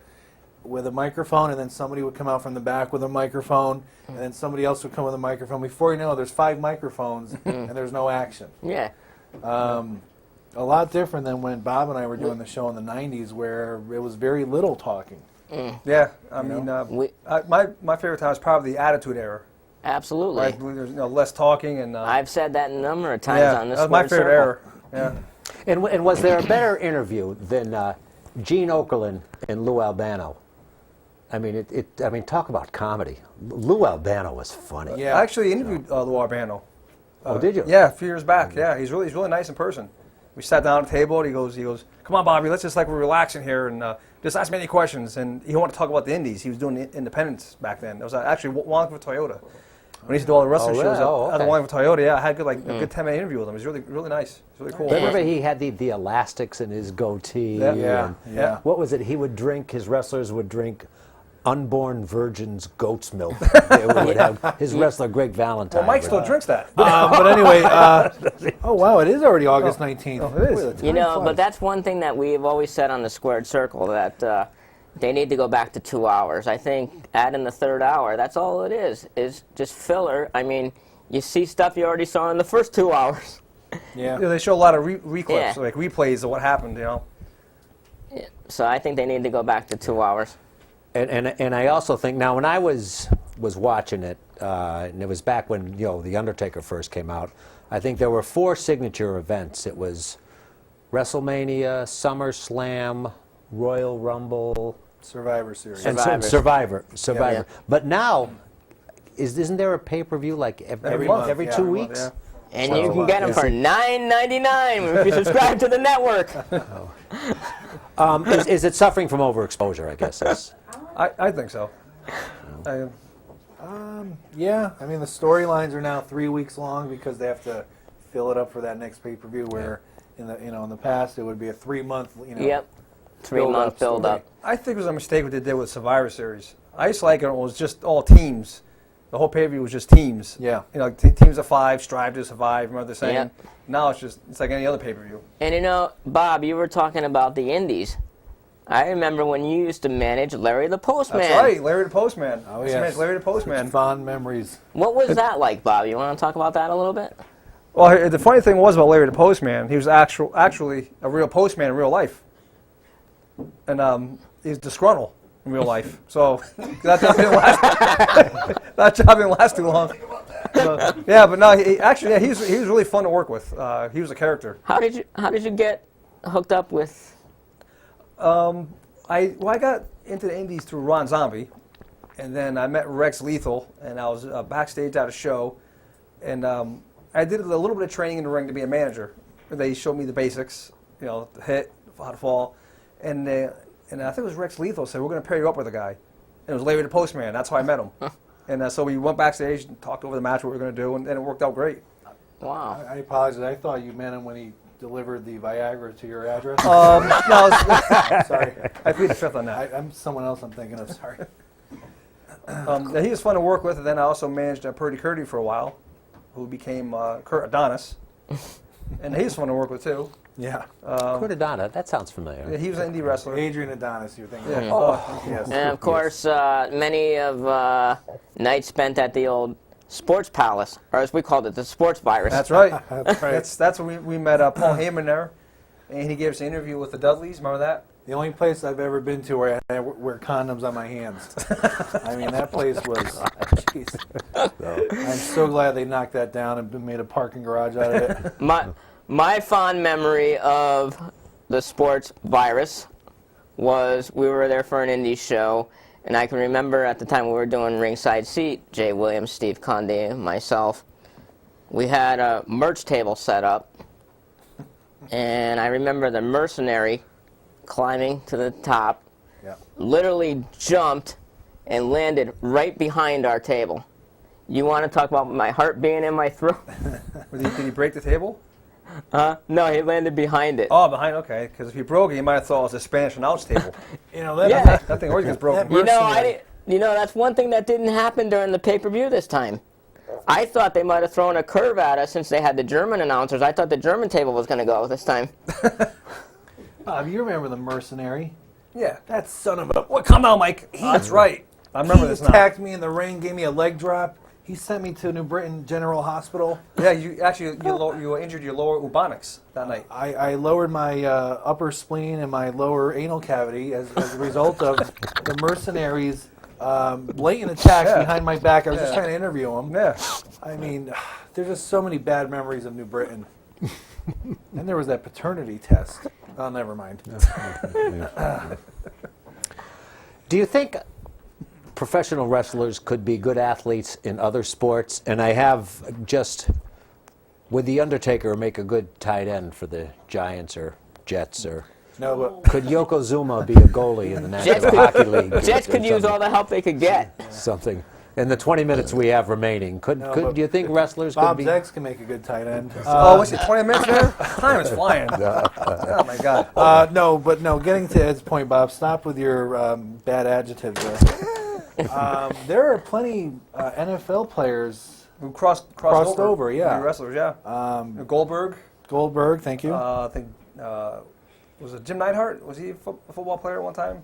with a microphone, and then somebody would come out from the back with a microphone, and then somebody else would come with a microphone. Before you know it, there's 5 microphones, and there's no action. Yeah. A lot different than when Bob and I were doing the show in the 90s, where it was very little talking. Yeah. I mean, my favorite time is probably the Attitude Era. Absolutely. Right? There's less talking and. I've said that a number of times yeah, on this. that was my favorite era. Yeah. And was there a better interview than Gene Okerlund and Lou Albano? I mean, talk about comedy. Lou Albano was funny. Yeah. I actually interviewed Lou Albano. Oh, did you? Yeah, a few years back. Yeah, he's really nice in person. We sat down at the table and he goes, "Come on, Bobby, let's just we're relaxing here and just ask me any questions." And he wanted to talk about the Indies. He was doing the independents back then. It was actually Wallingford Toyota. When he used to do all the wrestling really? shows Oh, at the okay. Wallingford Toyota, yeah, I had a good 10-minute interview with him. He was really nice. He's really cool. Remember he had the elastics in his goatee. Yeah. Yeah, and yeah. What was it? His wrestlers would drink unborn virgins' goat's milk. They would have his wrestler Greg Valentine. Well, Mike still drinks that. But anyway, oh wow, it is already August 19th. Oh, it is. Boy, the You time know, flies. but that's one thing that we've always said on the Squared Circle, that They need to go back to 2 hours. I think add in the third hour. That's all it is just filler. I mean, you see stuff you already saw in the first 2 hours. Yeah. They show a lot of reclips, Yeah. like replays of what happened. So I think they need to go back to 2 hours. And I also think now when I was watching it, and it was back when the Undertaker first came out. I think there were 4 signature events. It was WrestleMania, SummerSlam, Royal Rumble, Survivor Series. and Survivor. Survivor. Yeah. But now, isn't there a pay-per-view like every month, every yeah, 2 every weeks? month, And you can get them for $9.99 if you subscribe to the network. Is it suffering from overexposure? I guess. I think so. Yeah, I mean the storylines are now 3 weeks long because they have to fill it up for that next pay-per-view. Where in the past it would be a 3-month. Yep. 3-month build up. I think it was a mistake what they did with Survivor Series. I used to like it when it was just all teams. The whole pay-per-view was just teams. Yeah. Teams of 5 strive to survive. Remember the saying? Yep. Now it's like any other pay-per-view. And Bob, you were talking about the indies. I remember when you used to manage Larry the Postman. That's right, Larry the Postman. Oh, I used to yes. manage Larry the Postman. Fond memories. What was that like, Bob? You want to talk about that a little bit? Well, the funny thing was about Larry the Postman, he was actually a real postman in real life. And he's disgruntled in real life. So that job didn't last. That job didn't last too long. Yeah, but no, he was really fun to work with. He was a character. How did you get hooked up with? I got into the indies through Ron Zombie, and then I met Rex Lethal, and I was backstage at a show, and I did a little bit of training in the ring to be a manager. They showed me the basics, the hit, how to fall, and I think it was Rex Lethal said, "We're going to pair you up with a guy." And it was Larry the Postman. That's how I met him. And so we went backstage and talked over the match, what we were going to do, and it worked out great. Wow. I apologize. I thought you meant him when he delivered the Viagra to your address. No, Sorry. I plead the fifth on that. I'm someone else I'm thinking of. Sorry. Yeah, he was fun to work with, and then I also managed Purdy Curdy for a while, who became Kurt Adonis. And he was fun to work with, too. Yeah. Kurt Adonis, that sounds familiar. Yeah, he was an indie wrestler. Adrian Adonis, you're thinking. Yeah. Oh, yes. And of course, many of nights spent at the old Sports Palace, or as we called it, the Sports Virus. That's right. That's right. That's when we met Paul Heyman there, and he gave us an interview with the Dudleys. Remember that? The only place I've ever been to where I wear condoms on my hands. I mean, that place was. Jeez. I'm so glad they knocked that down and made a parking garage out of it. My fond memory of the Sports Virus was we were there for an indie show, and I can remember at the time we were doing ringside seat, Jay Williams, Steve Conde, myself. We had a merch table set up, and I remember the mercenary climbing to the top, Yeah. literally jumped and landed right behind our table. You want to talk about my heart being in my throat? Did he break the table? No, he landed behind it. Oh, behind, okay. Because if he broke it, you might have thought it was a Spanish announce table. Yeah. That thing always gets broken. That's one thing that didn't happen during the pay-per-view this time. I thought they might have thrown a curve at us since they had the German announcers. I thought the German table was going to go this time. Bob, you remember the mercenary? Yeah. That son of a. Well, come on, Mike. That's right. I remember He this now. attacked me in the ring, gave me a leg drop. He sent me to New Britain General Hospital. Yeah, you injured your lower ubonics that night. I lowered my upper spleen and my lower anal cavity as a result of the mercenaries' blatant attacks behind my back. I was just trying to interview him. Yeah. I mean, there's just so many bad memories of New Britain. And there was that paternity test. Oh, never mind. Do you think professional wrestlers could be good athletes in other sports? And I have just, would The Undertaker make a good tight end for the Giants or Jets? Or No, but could Yokozuna be a goalie in the National Hockey League? Jets could use all the help they could get. Something. In the 20 minutes we have remaining, could do you think wrestlers Bob could be? Zex can make a good tight end. What's it, 20 minutes there? Time is flying. Oh, my God. No, getting to Ed's point, Bob, stop with your bad adjectives there. There are plenty NFL players Who crossed over, to yeah. be wrestlers, yeah. Goldberg. Goldberg, thank you. I think, was it Jim Neidhart? Was he a football player at one time?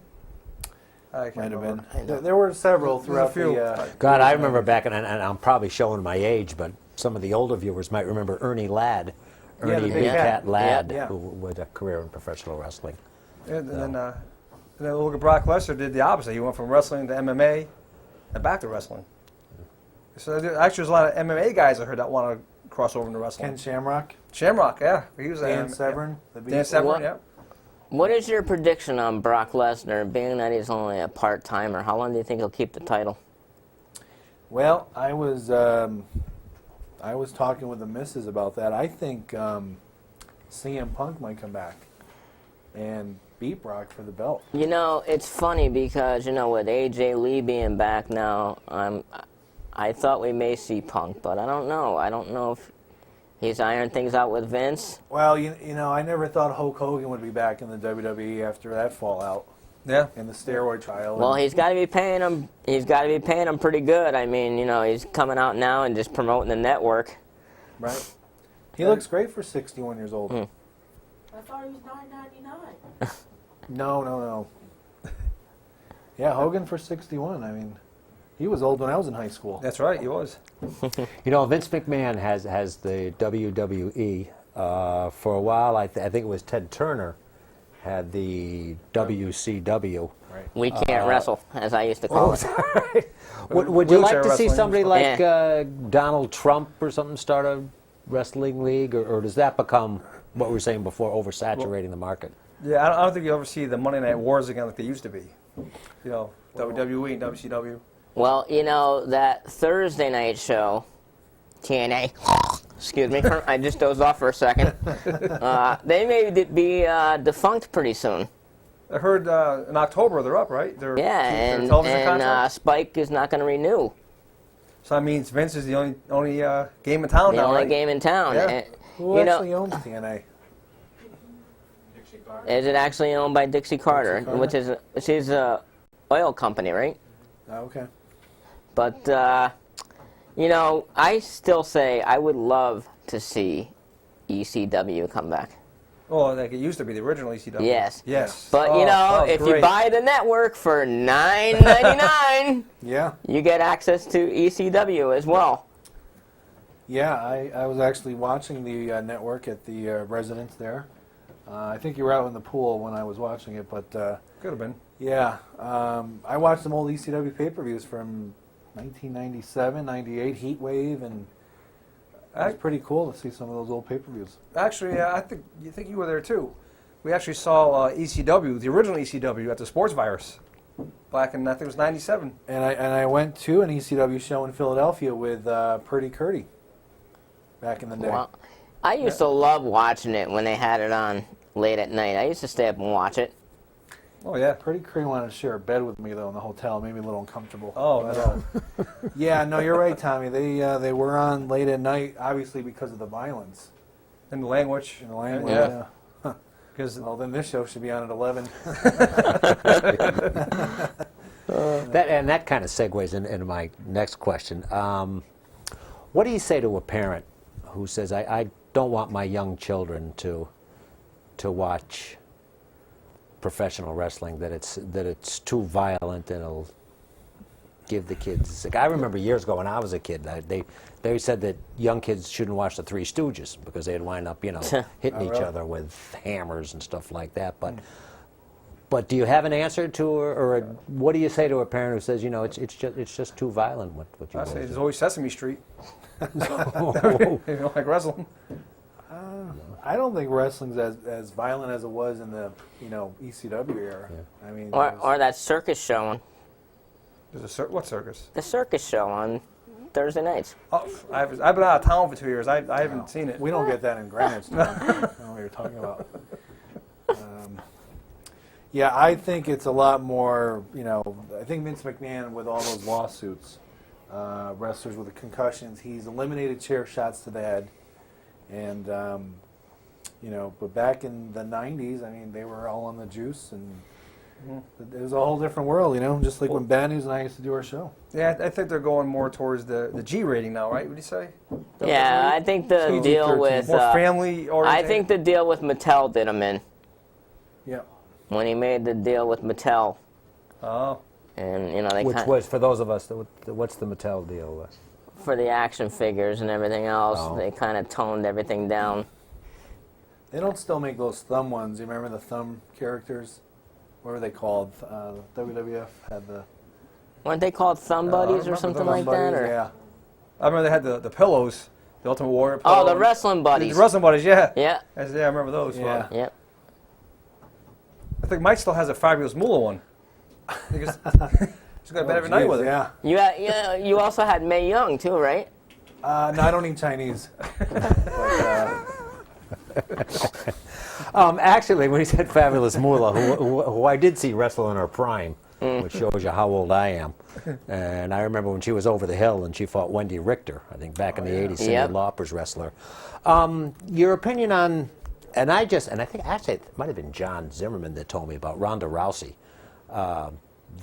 I can't Might have remember. been. There were several There's a throughout few. the. God, I remember back, and I'm probably showing my age, but some of the older viewers might remember Ernie Ladd. Yeah, the Ernie big Big cat. Cat Ladd, Yeah. who with a career in professional wrestling. And then look at Brock Lesnar did the opposite. He went from wrestling to MMA and back to wrestling. So actually, there's a lot of MMA guys I heard that want to cross over into wrestling. Ken Shamrock, Shamrock, yeah. He was Dan Severn. the Dan Beast. Severn, What? yeah. What is your prediction on Brock Lesnar, being that he's only a part-timer? How long do you think he'll keep the title? Well, I was talking with the missus about that. I think CM Punk might come back and beat Brock for the belt. You know, it's funny because, you know, with AJ Lee being back now, I thought we may see Punk, but I don't know. I don't know if he's ironing things out with Vince. Well, you know, I never thought Hulk Hogan would be back in the WWE after that fallout Yeah. in the steroid trial. Well, he's got to be paying him. He's got to be paying him pretty good. I mean, you know, he's coming out now and just promoting the network. Right. He looks great for 61 years old. Mm. I thought he was $9.99. No. Yeah, Hogan for 61. I mean, he was old when I was in high school. That's right, he was. You know, Vince McMahon has the WWE. For a while, I think it was Ted Turner had the WCW. Right. We can't wrestle, as I used to call it. Would you like Wheelchair to see wrestling. somebody like Donald Trump or something start a wrestling league, or does that become what we were saying before, oversaturating the market? Yeah, I don't think you ever see the Monday Night Wars again like they used to be. You know, WWE and WCW. Well, you know, that Thursday night show, TNA, excuse me, I just dozed off for a second. They may be defunct pretty soon. I heard in October they're up, right? Their television and contract. Spike is not going to renew. So that means Vince is the only game in town The now, only right? game in town. Yeah. And, Who you know, actually owns TNA? is it actually owned by Dixie Carter, Carter? which is a oil company, right? Oh, okay. But you know, I still say I would love to see ECW come back. Oh, like it used to be the original ECW. Yes. Yes. But Oh, you know, that was if you great. buy the network for $9.99, Yeah. you get access to ECW as well. Yeah, I was actually watching the network at the residence there. I think you were out in the pool when I was watching it, but Could have been. yeah, I watched some old ECW pay-per-views from 1997, 98, Heat Wave, and it was pretty cool to see some of those old pay-per-views. Actually, I think you were there too. We actually saw ECW, the original ECW, at the Sports Virus back in I think it was '97. And I went to an ECW show in Philadelphia with Purdy Curdy back in the day. Well, I used to love watching it when they had it on late at night. I used to stay up and watch it. Oh yeah. Purdy Curdy wanted to share a bed with me though in the hotel. It made me a little uncomfortable. Oh But, no. yeah, no, you're right, Tommy. They were on late at night, obviously because of the violence In the language. in the language. Yeah. Yeah. Because Well, then this show should be on at 11. That kind of segues into my next question. What do you say to a parent who says, "I don't want my young children to watch professional wrestling, that it's too violent and it'll give the kids sick"? I remember years ago when I was a kid, they said that young kids shouldn't watch the Three Stooges because they'd wind up, hitting each other with hammers and stuff like that. But do you have an answer to, or what do you say to a parent who says, it's just too violent what you I guys say do? there's always Sesame Street. You don't like wrestling? I don't think wrestling's as violent as it was in the ECW era. I mean, Or that circus show on There's what circus? the circus show on Thursday nights. Oh, I've been out of town for 2 years. I haven't seen it. we don't get that in Greenwich. Tom. I don't know what you're talking about. Yeah, I think it's a lot more. I think Vince McMahon with all those lawsuits, wrestlers with the concussions, he's eliminated chair shots to the head, and but back in the '90s, I mean, they were all on the juice, and it was a whole different world. Just like when Bad News and I used to do our show. Yeah, I think they're going more towards the G rating now, right? Would you say? Yeah, I think the PG-13. deal with More family I oriented. think the deal with Mattel did him in Yeah. when he made the deal with Mattel. Oh. And you know they Which was, for those of us, what's the Mattel deal? for the action figures and everything else, Oh. they kind of toned everything down. They don't still make those thumb ones. You remember the thumb characters? What were they called? WWF had the Weren't they called Thumb Buddies or remember something those like that? buddies, Or? yeah. I remember they had the pillows, the Ultimate Warrior pillow. Oh, the Wrestling Buddies. The Wrestling Buddies, yeah. Yeah. I remember those. Yeah. Yep. I think Mike still has a Fabulous Moolah one. Because he's got a bed every night with it. Yeah. You also had Mae Young too, right? No, I don't eat Chinese. Actually, when he said Fabulous Moolah, who I did see wrestle in her prime, which shows you how old I am. And I remember when she was over the hill and she fought Wendy Richter, I think back in the 80s, Cyndi Yep. Lauper's wrestler. Your opinion on, and I think actually it might have been John Zimmerman that told me about Ronda Rousey,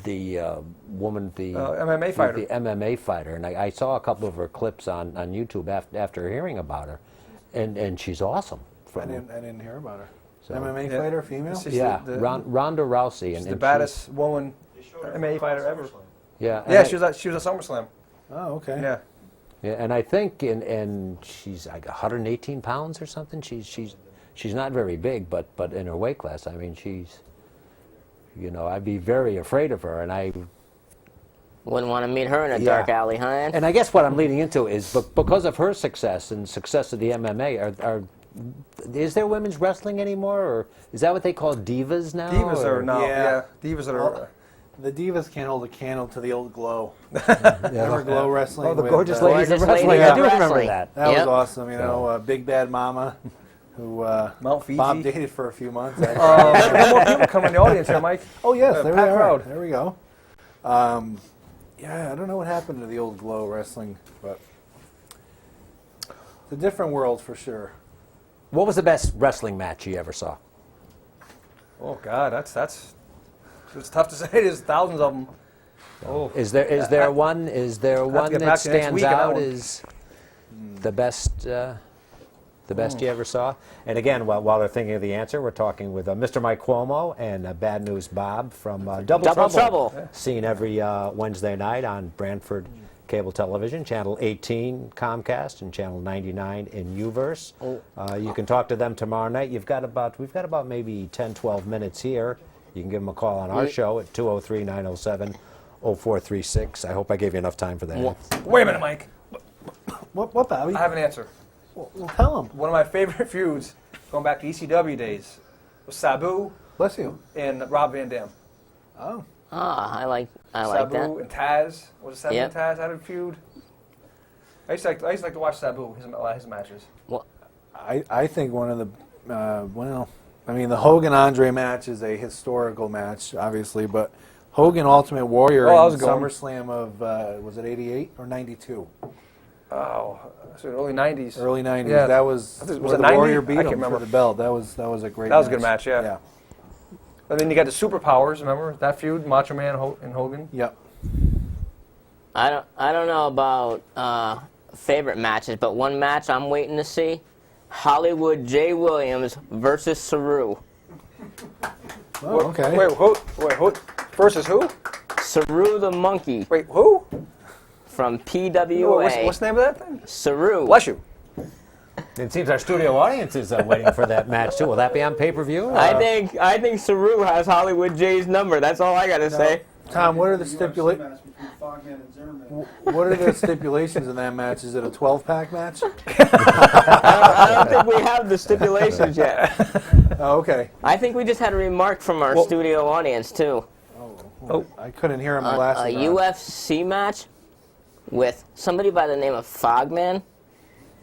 the woman, the MMA fighter. the MMA fighter, and I saw a couple of her clips on YouTube after hearing about her, and she's awesome. I didn't hear about her. So- MMA Yeah. fighter, female? She's Yeah, the- Ronda Rousey, She's and the and baddest woman MMA fighter ever. Yeah, Yeah, she was at SummerSlam. Oh, okay. Yeah. Yeah, and I think and she's like 118 pounds or something. She's not very big, but in her weight class, I mean, she's, you know, I'd be very afraid of her, and I. Wouldn't want to meet her in a Yeah. dark alley, huh? And I guess what I'm leading into is because of her success and success of the MMA, is there women's wrestling anymore, or is that what they call divas now? Divas or? are now. Yeah. Yeah. Divas are. Well, the Divas can't hold a candle to the old Glow. Remember Glow Wrestling? Oh, the with, gorgeous uh, ladies of Gorgeous wrestling. Ladies I of do remember Wrestling. that. That Yep. was awesome. You know, Big Bad Mama, who Mount Fiji. Bob dated for a few months. Actually. There's more people coming in the audience here, Mike. Oh yes, there we packed are. crowd. There we go. Yeah, I don't know what happened to the old Glow Wrestling, but it's a different world for sure. What was the best wrestling match you ever saw? Oh God, that's it's tough to say. There's thousands of them. Oh, Is there one? Is there one get that back to you next stands week on that out one. as the best? The best you ever saw? And again, while they're thinking of the answer, we're talking with Mr. Mike Cuomo and Bad News Bob from Double Trouble. Yeah. Seen every Wednesday night on Brantford Cable Television, Channel 18 Comcast and Channel 99 in Uverse. You can talk to them tomorrow night. We've got about maybe 10, 12 minutes here. You can give them a call on our show at 203-907-0436. I hope I gave you enough time for that. wait a minute, Mike. What, Bobby? I have an answer. Well, tell him. One of my favorite feuds, going back to ECW days, was Sabu Bless you. and Rob Van Dam. Oh. Ah, I like Sabu that. and Taz. Was it Sabu Yep. and Taz had a feud? I used to like to watch Sabu his matches. Well, I think one of the the Hogan Andre match is a historical match, obviously, but Hogan Ultimate Warrior Oh, that was in a good one. SummerSlam of was it 88 or 92? Oh, so early '90s. Early 90s. Yeah. That was Was where it the 90? Warrior I beat can't him remember. for the belt. That was a great. That was a good match, yeah. Yeah. And then you got the Superpowers. Remember that feud, Macho Man and Hogan. Yep. I don't know about favorite matches, but one match I'm waiting to see: Hollywood J. Williams versus Saru. Oh, okay. Wait, who? Versus who? Saru the Monkey Wait, who? from PWA. What's the name of that thing? Saru. Bless you. It seems our studio audience is waiting for that match too. Will that be on pay-per-view? I think Saru has Hollywood J's number. That's all I gotta say. Tom, what are the What are the stipulations in that match? Is it a 12-pack match? I don't think we have the stipulations yet. Oh, okay. I think we just had a remark from our studio audience too. I couldn't hear him. Glasses A on. UFC match with somebody by the name of Fogman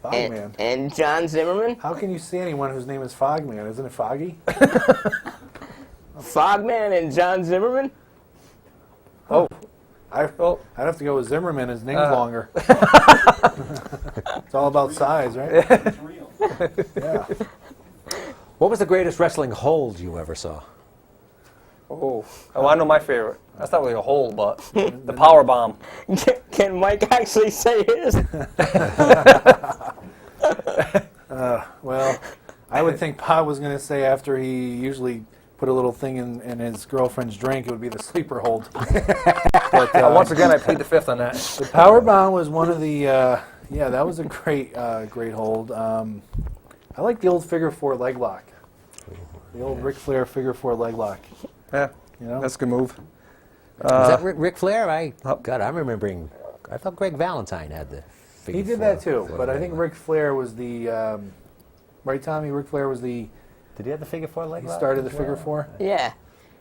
Fogman. and John Zimmerman. How can you see anyone whose name is Fogman? Isn't it Foggy? Fogman and John Zimmerman. I'd have to go with Zimmerman. His name's longer. It's all about size, right? Yeah. What was the greatest wrestling hold you ever saw? Oh, I know my favorite. That's not really a hole, but the power bomb. Can Mike actually say his? Well, I would think Pa was going to say after he usually put a little thing in his girlfriend's drink, it would be the sleeper hold. But Once again, I plead the fifth on that. the power bomb was one of the yeah, that was a great great hold. I like the old figure four leg lock. The old Ric Flair figure four leg lock. Yeah, You know? that's a good move. Is that Ric Flair? God, I'm remembering. I thought Greg Valentine had the figure He did four- that too, four but I leg think lock. Ric Flair was the right, Tommy. Ric Flair was the Did he have the figure four leg he lock started the as figure well? four. Yeah,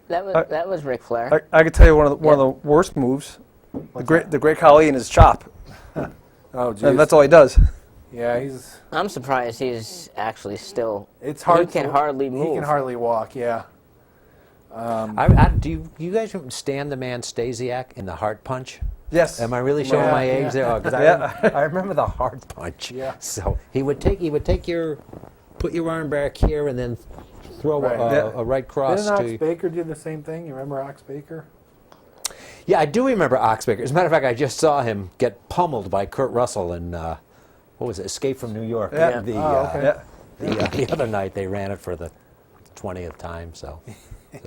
that was Ric Flair. I could tell you one of the worst moves. The great Khali and his chop, Oh, and geez. that's all he does. Yeah, he's. I'm surprised he's actually still. It's hard. He can to- hardly move. He can hardly walk. Yeah. Do you guys remember Stan the Man Stasiak in the Heart Punch? Yes. Am I really showing Yeah, my age yeah. there? Oh, 'cause Yeah. I remember the Heart Punch. Yeah. So he would put your arm back here and then throw Right. a right cross Didn't Ox to. Baker do the same thing? You remember Ox Baker? Yeah, I do remember Oxbaker. As a matter of fact, I just saw him get pummeled by Kurt Russell in what was it, Escape from New York? Yeah. The, Oh, okay. Yeah. the other night they ran it for the 20th time. So. I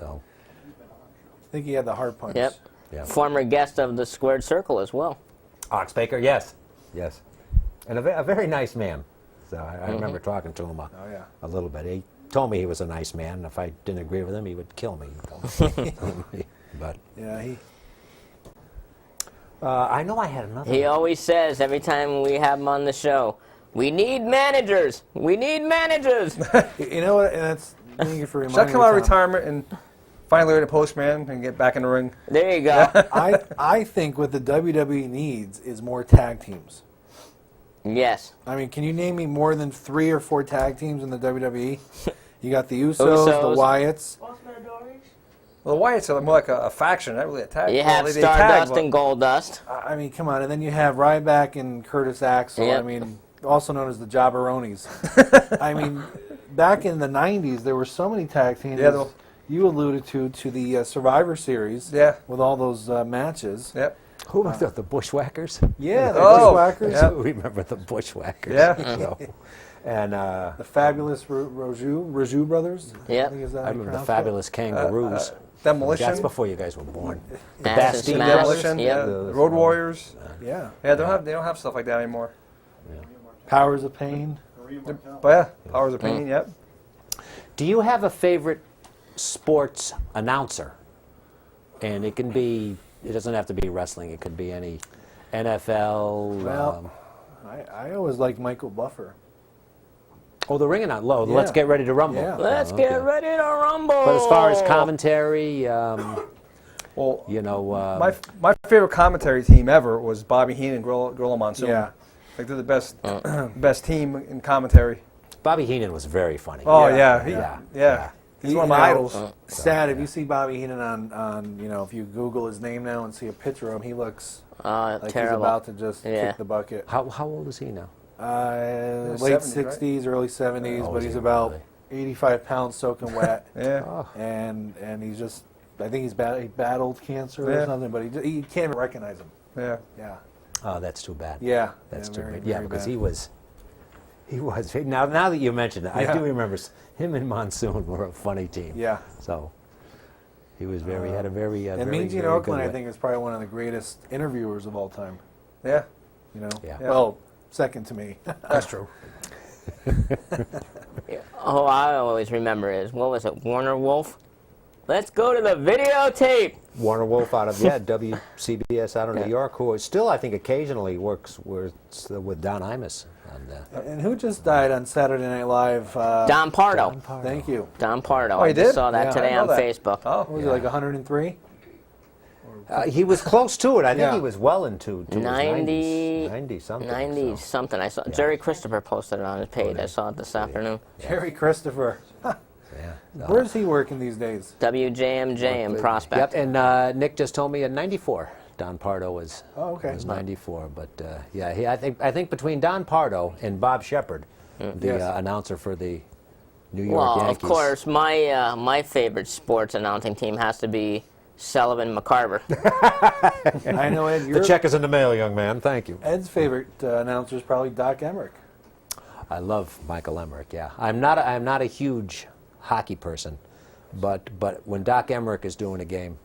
think he had the heart punch. Yep. Yeah. Former guest of the Squared Circle as well. Oxbaker, yes, and a very nice man. So I remember talking to him Oh, yeah. a little bit. He told me he was a nice man, and if I didn't agree with him, he would kill me. He told me. But Yeah, he. I know I had another. He always says every time we have him on the show, "We need managers. We need managers." You know what? And that's. Thank you for reminding Should I come out of me, Tom. retirement and finally learn a postman and get back in the ring? There you go. I think what the WWE needs is more tag teams. Yes. I mean, can you name me more than 3 or 4 tag teams in the WWE? You got the Usos, Usos. the Wyatts. Bossman Doris? Well, the Wyatts are more like a faction, not really a tag. You Well, have they tag, Stardust but- and Goldust. I mean, come on. And then you have Ryback and Curtis Axel. Yep. I mean, also known as the Jabberonis. I mean, back in the 90s, there were so many tag teams. Yeah, as you alluded to the Survivor Series. Yeah. With all those matches. Yep. Who was the Bushwhackers? Yeah, the Oh, Bushwhackers. yeah. Remember the Bushwhackers? Yeah. So, and The fabulous Raju brothers. Yep. I think is that I how you remember the pronounce Fabulous Kangaroos. Demolition. That's before you guys were born. The Acid Bastille Smash. Demolition. Yep. Yeah. Road Warriors. it? Yeah. Yeah, they don't have stuff like that anymore. Powers of Pain. But yeah, Powers of Pain. Yep. Do you have a favorite sports announcer? And it can be, it doesn't have to be wrestling, it could be any NFL. Well, I always liked Michael Buffer. The ring announcer. Low. Yeah. Let's get ready to rumble. Yeah. Let's Okay. get ready to rumble. But as far as commentary, Well, you know. my favorite commentary team ever was Bobby Heenan and Gorilla Monsoon. Yeah. Like they're the best team in commentary. Bobby Heenan was very funny. Oh Yeah. yeah, Yeah. He's one of my idols. Sad if you see Bobby Heenan on if you Google his name now and see a picture of him, he looks like he's terrible. about to just Yeah. kick the bucket. How old is he now? Late 70s, 60s, early 70s, Oh, but is he's he about really? 85 pounds soaking wet. Yeah. and he's just, I think he battled cancer or Yeah. something, but he can't even recognize him. Yeah. Yeah. Oh, that's too bad. Yeah. That's too very, bad. Yeah, very because bad. he was. Now that you mentioned it, I Yeah. do remember him and Monsoon were a funny team. Yeah. So he was very had a very And very, Mean Gene very Oakland, good I way. think, is probably one of the greatest interviewers of all time. Yeah. You know? Yeah. Well, second to me. That's true. Oh, I always remember is, what was it, Warner Wolf? Let's go to the videotape. Warner Wolf out of WCBS out of New York, who is still I think occasionally works with Don Imus. And, And who just died on Saturday Night Live? Don Pardo. Thank you. Don Pardo. Oh, he I just did? saw that Yeah, I today didn't on know that. Facebook. Oh. What was it, like 103? he was close to it. I think Yeah. he was well into his 90 90 something. 90 so. something. I saw Jerry Christopher posted it on his page. I saw it this afternoon. Jerry Christopher. Yeah. Where's he working these days? WJMJ in Prospect. Yep, and Nick just told me at 94. Don Pardo was Oh, okay. was 94, but I think between Don Pardo and Bob Shepard, the Yes. Announcer for the New York Well, Yankees. of course, my favorite sports announcing team has to be Sullivan McCarver. I know, Ed, The check is in the mail, young man. Thank you. Ed's favorite announcer is probably Doc Emmerich. I love Michael Emmerich. Yeah, I'm not a huge hockey person, But when Doc Emmerich is doing a game,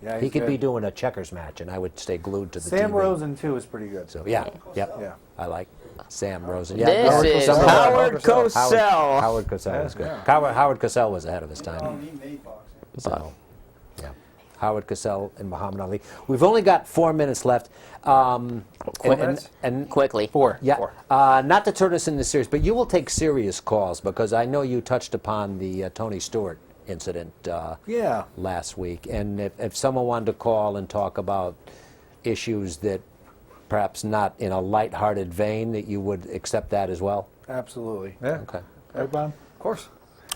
Yeah, he he's could good. be doing a checkers match, and I would stay glued to the Sam TV. Rosen too is pretty good. So yeah, yep. Yeah. I like Sam Rosen. This Howard is Cosell. Howard Cosell. Howard Cosell was good. Howard Cosell was ahead of his time. So, yeah. Howard Cosell and Muhammad Ali. We've only got 4 minutes left. And Quickly. yeah, Four. not to turn us into serious, but you will take serious calls because I know you touched upon the Tony Stewart incident Yeah. last week. And if someone wanted to call and talk about issues that perhaps not in a lighthearted vein, that you would accept that as well? Absolutely. Yeah. Okay. Right, Bob? Of course.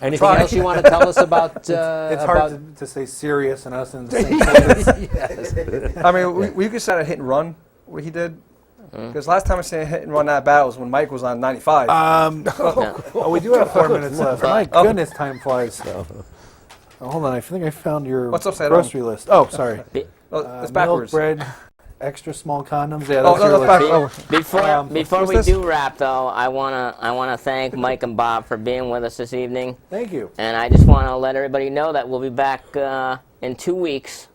Anything Try. else you want to tell us about? It's about hard to say serious and us in the same sentence. I mean, we could set a hit and run, what he did. Because last time I seen a hit and run that bad was when Mike was on 95. Oh, we do have 4 minutes left. My goodness, time flies. Oh, hold on, I think I found your What's upside grocery list. Oh, sorry. Oh, it's Milk, backwards. bread, extra small condoms. Yeah, Oh, that's no, your that's list. back. Oh. Before what's we this? do wrap, though, I wanna thank Mike and Bob for being with us this evening, Thank you. and I just want to let everybody know that we'll be back in 2 weeks.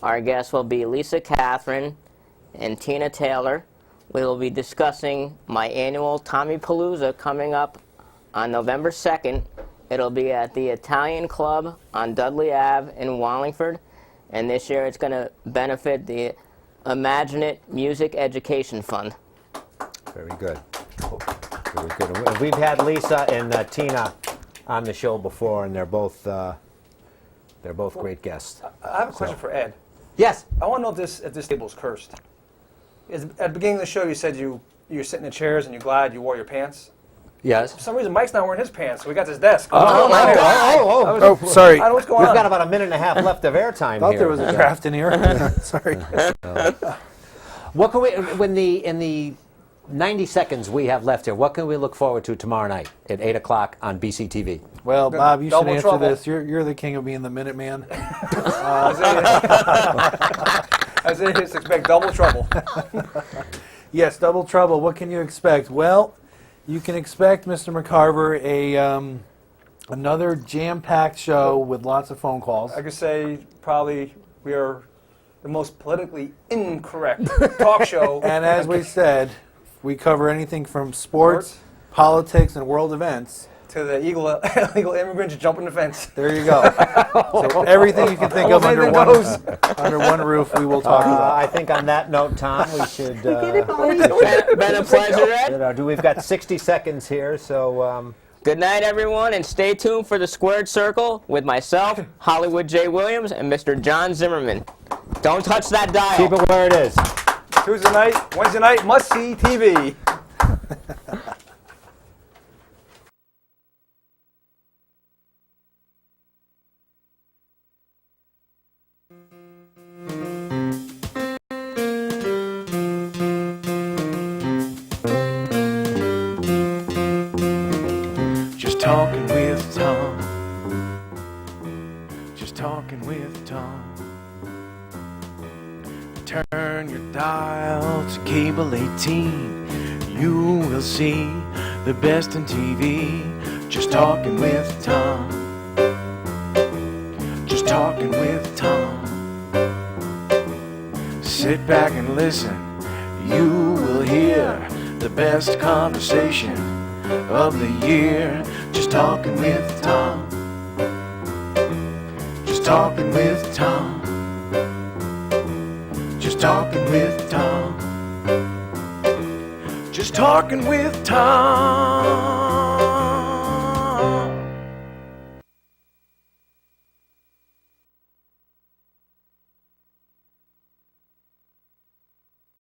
Our guests will be Lisa Catherine and Tina Taylor. We will be discussing my annual Tommy Palooza coming up on November 2nd. It'll be at the Italian Club on Dudley Ave in Wallingford, and this year it's going to benefit the Imagine It Music Education Fund. Very good. Very good. And we've had Lisa and Tina on the show before, and they're both great guests. I have a question for Ed. Yes. I want to know if this table's cursed. At the beginning of the show, you said you're sitting in chairs and you're glad you wore your pants. Yes. For some reason, Mike's not wearing his pants, so we got this desk. Oh, my God. Oh, sorry. I don't know what's going We've on. got about a minute and a half left of airtime Thought here. there was a draft in here. Sorry. What can we, in the 90 seconds we have left here, what can we look forward to tomorrow night at 8 o'clock on BCTV? Well, Bob, you should Double answer trouble. this. You're the king of being the Minuteman. Isaiah expect double trouble. Yes, Double Trouble. What can you expect? Well, you can expect, Mr. McCarver, another jam-packed show with lots of phone calls. I could say probably we are the most politically incorrect talk show. And as we said, we cover anything from sports, politics, and world events. To the illegal immigrants jumping the fence. There you go. So everything you can think of Almost under anything under one roof, we will talk about. I think on that note, Tom, we should. Been a pleasure, Ed. We've got 60 seconds here, so. Good night, everyone, and stay tuned for the Squared Circle with myself, Hollywood J. Williams, and Mr. John Zimmerman. Don't touch that dial. Keep it where it is. Tuesday night, Wednesday night, must-see TV. Just talking with Tom. Just talking with Tom. Turn your dial to cable 18. You will see the best in TV. Just talking with Tom. Just talking with Tom. Sit back and listen. You will hear the best conversation of the year. Just talking with Tom. Just talking with Tom. Just talking with Tom. Just talking with Tom.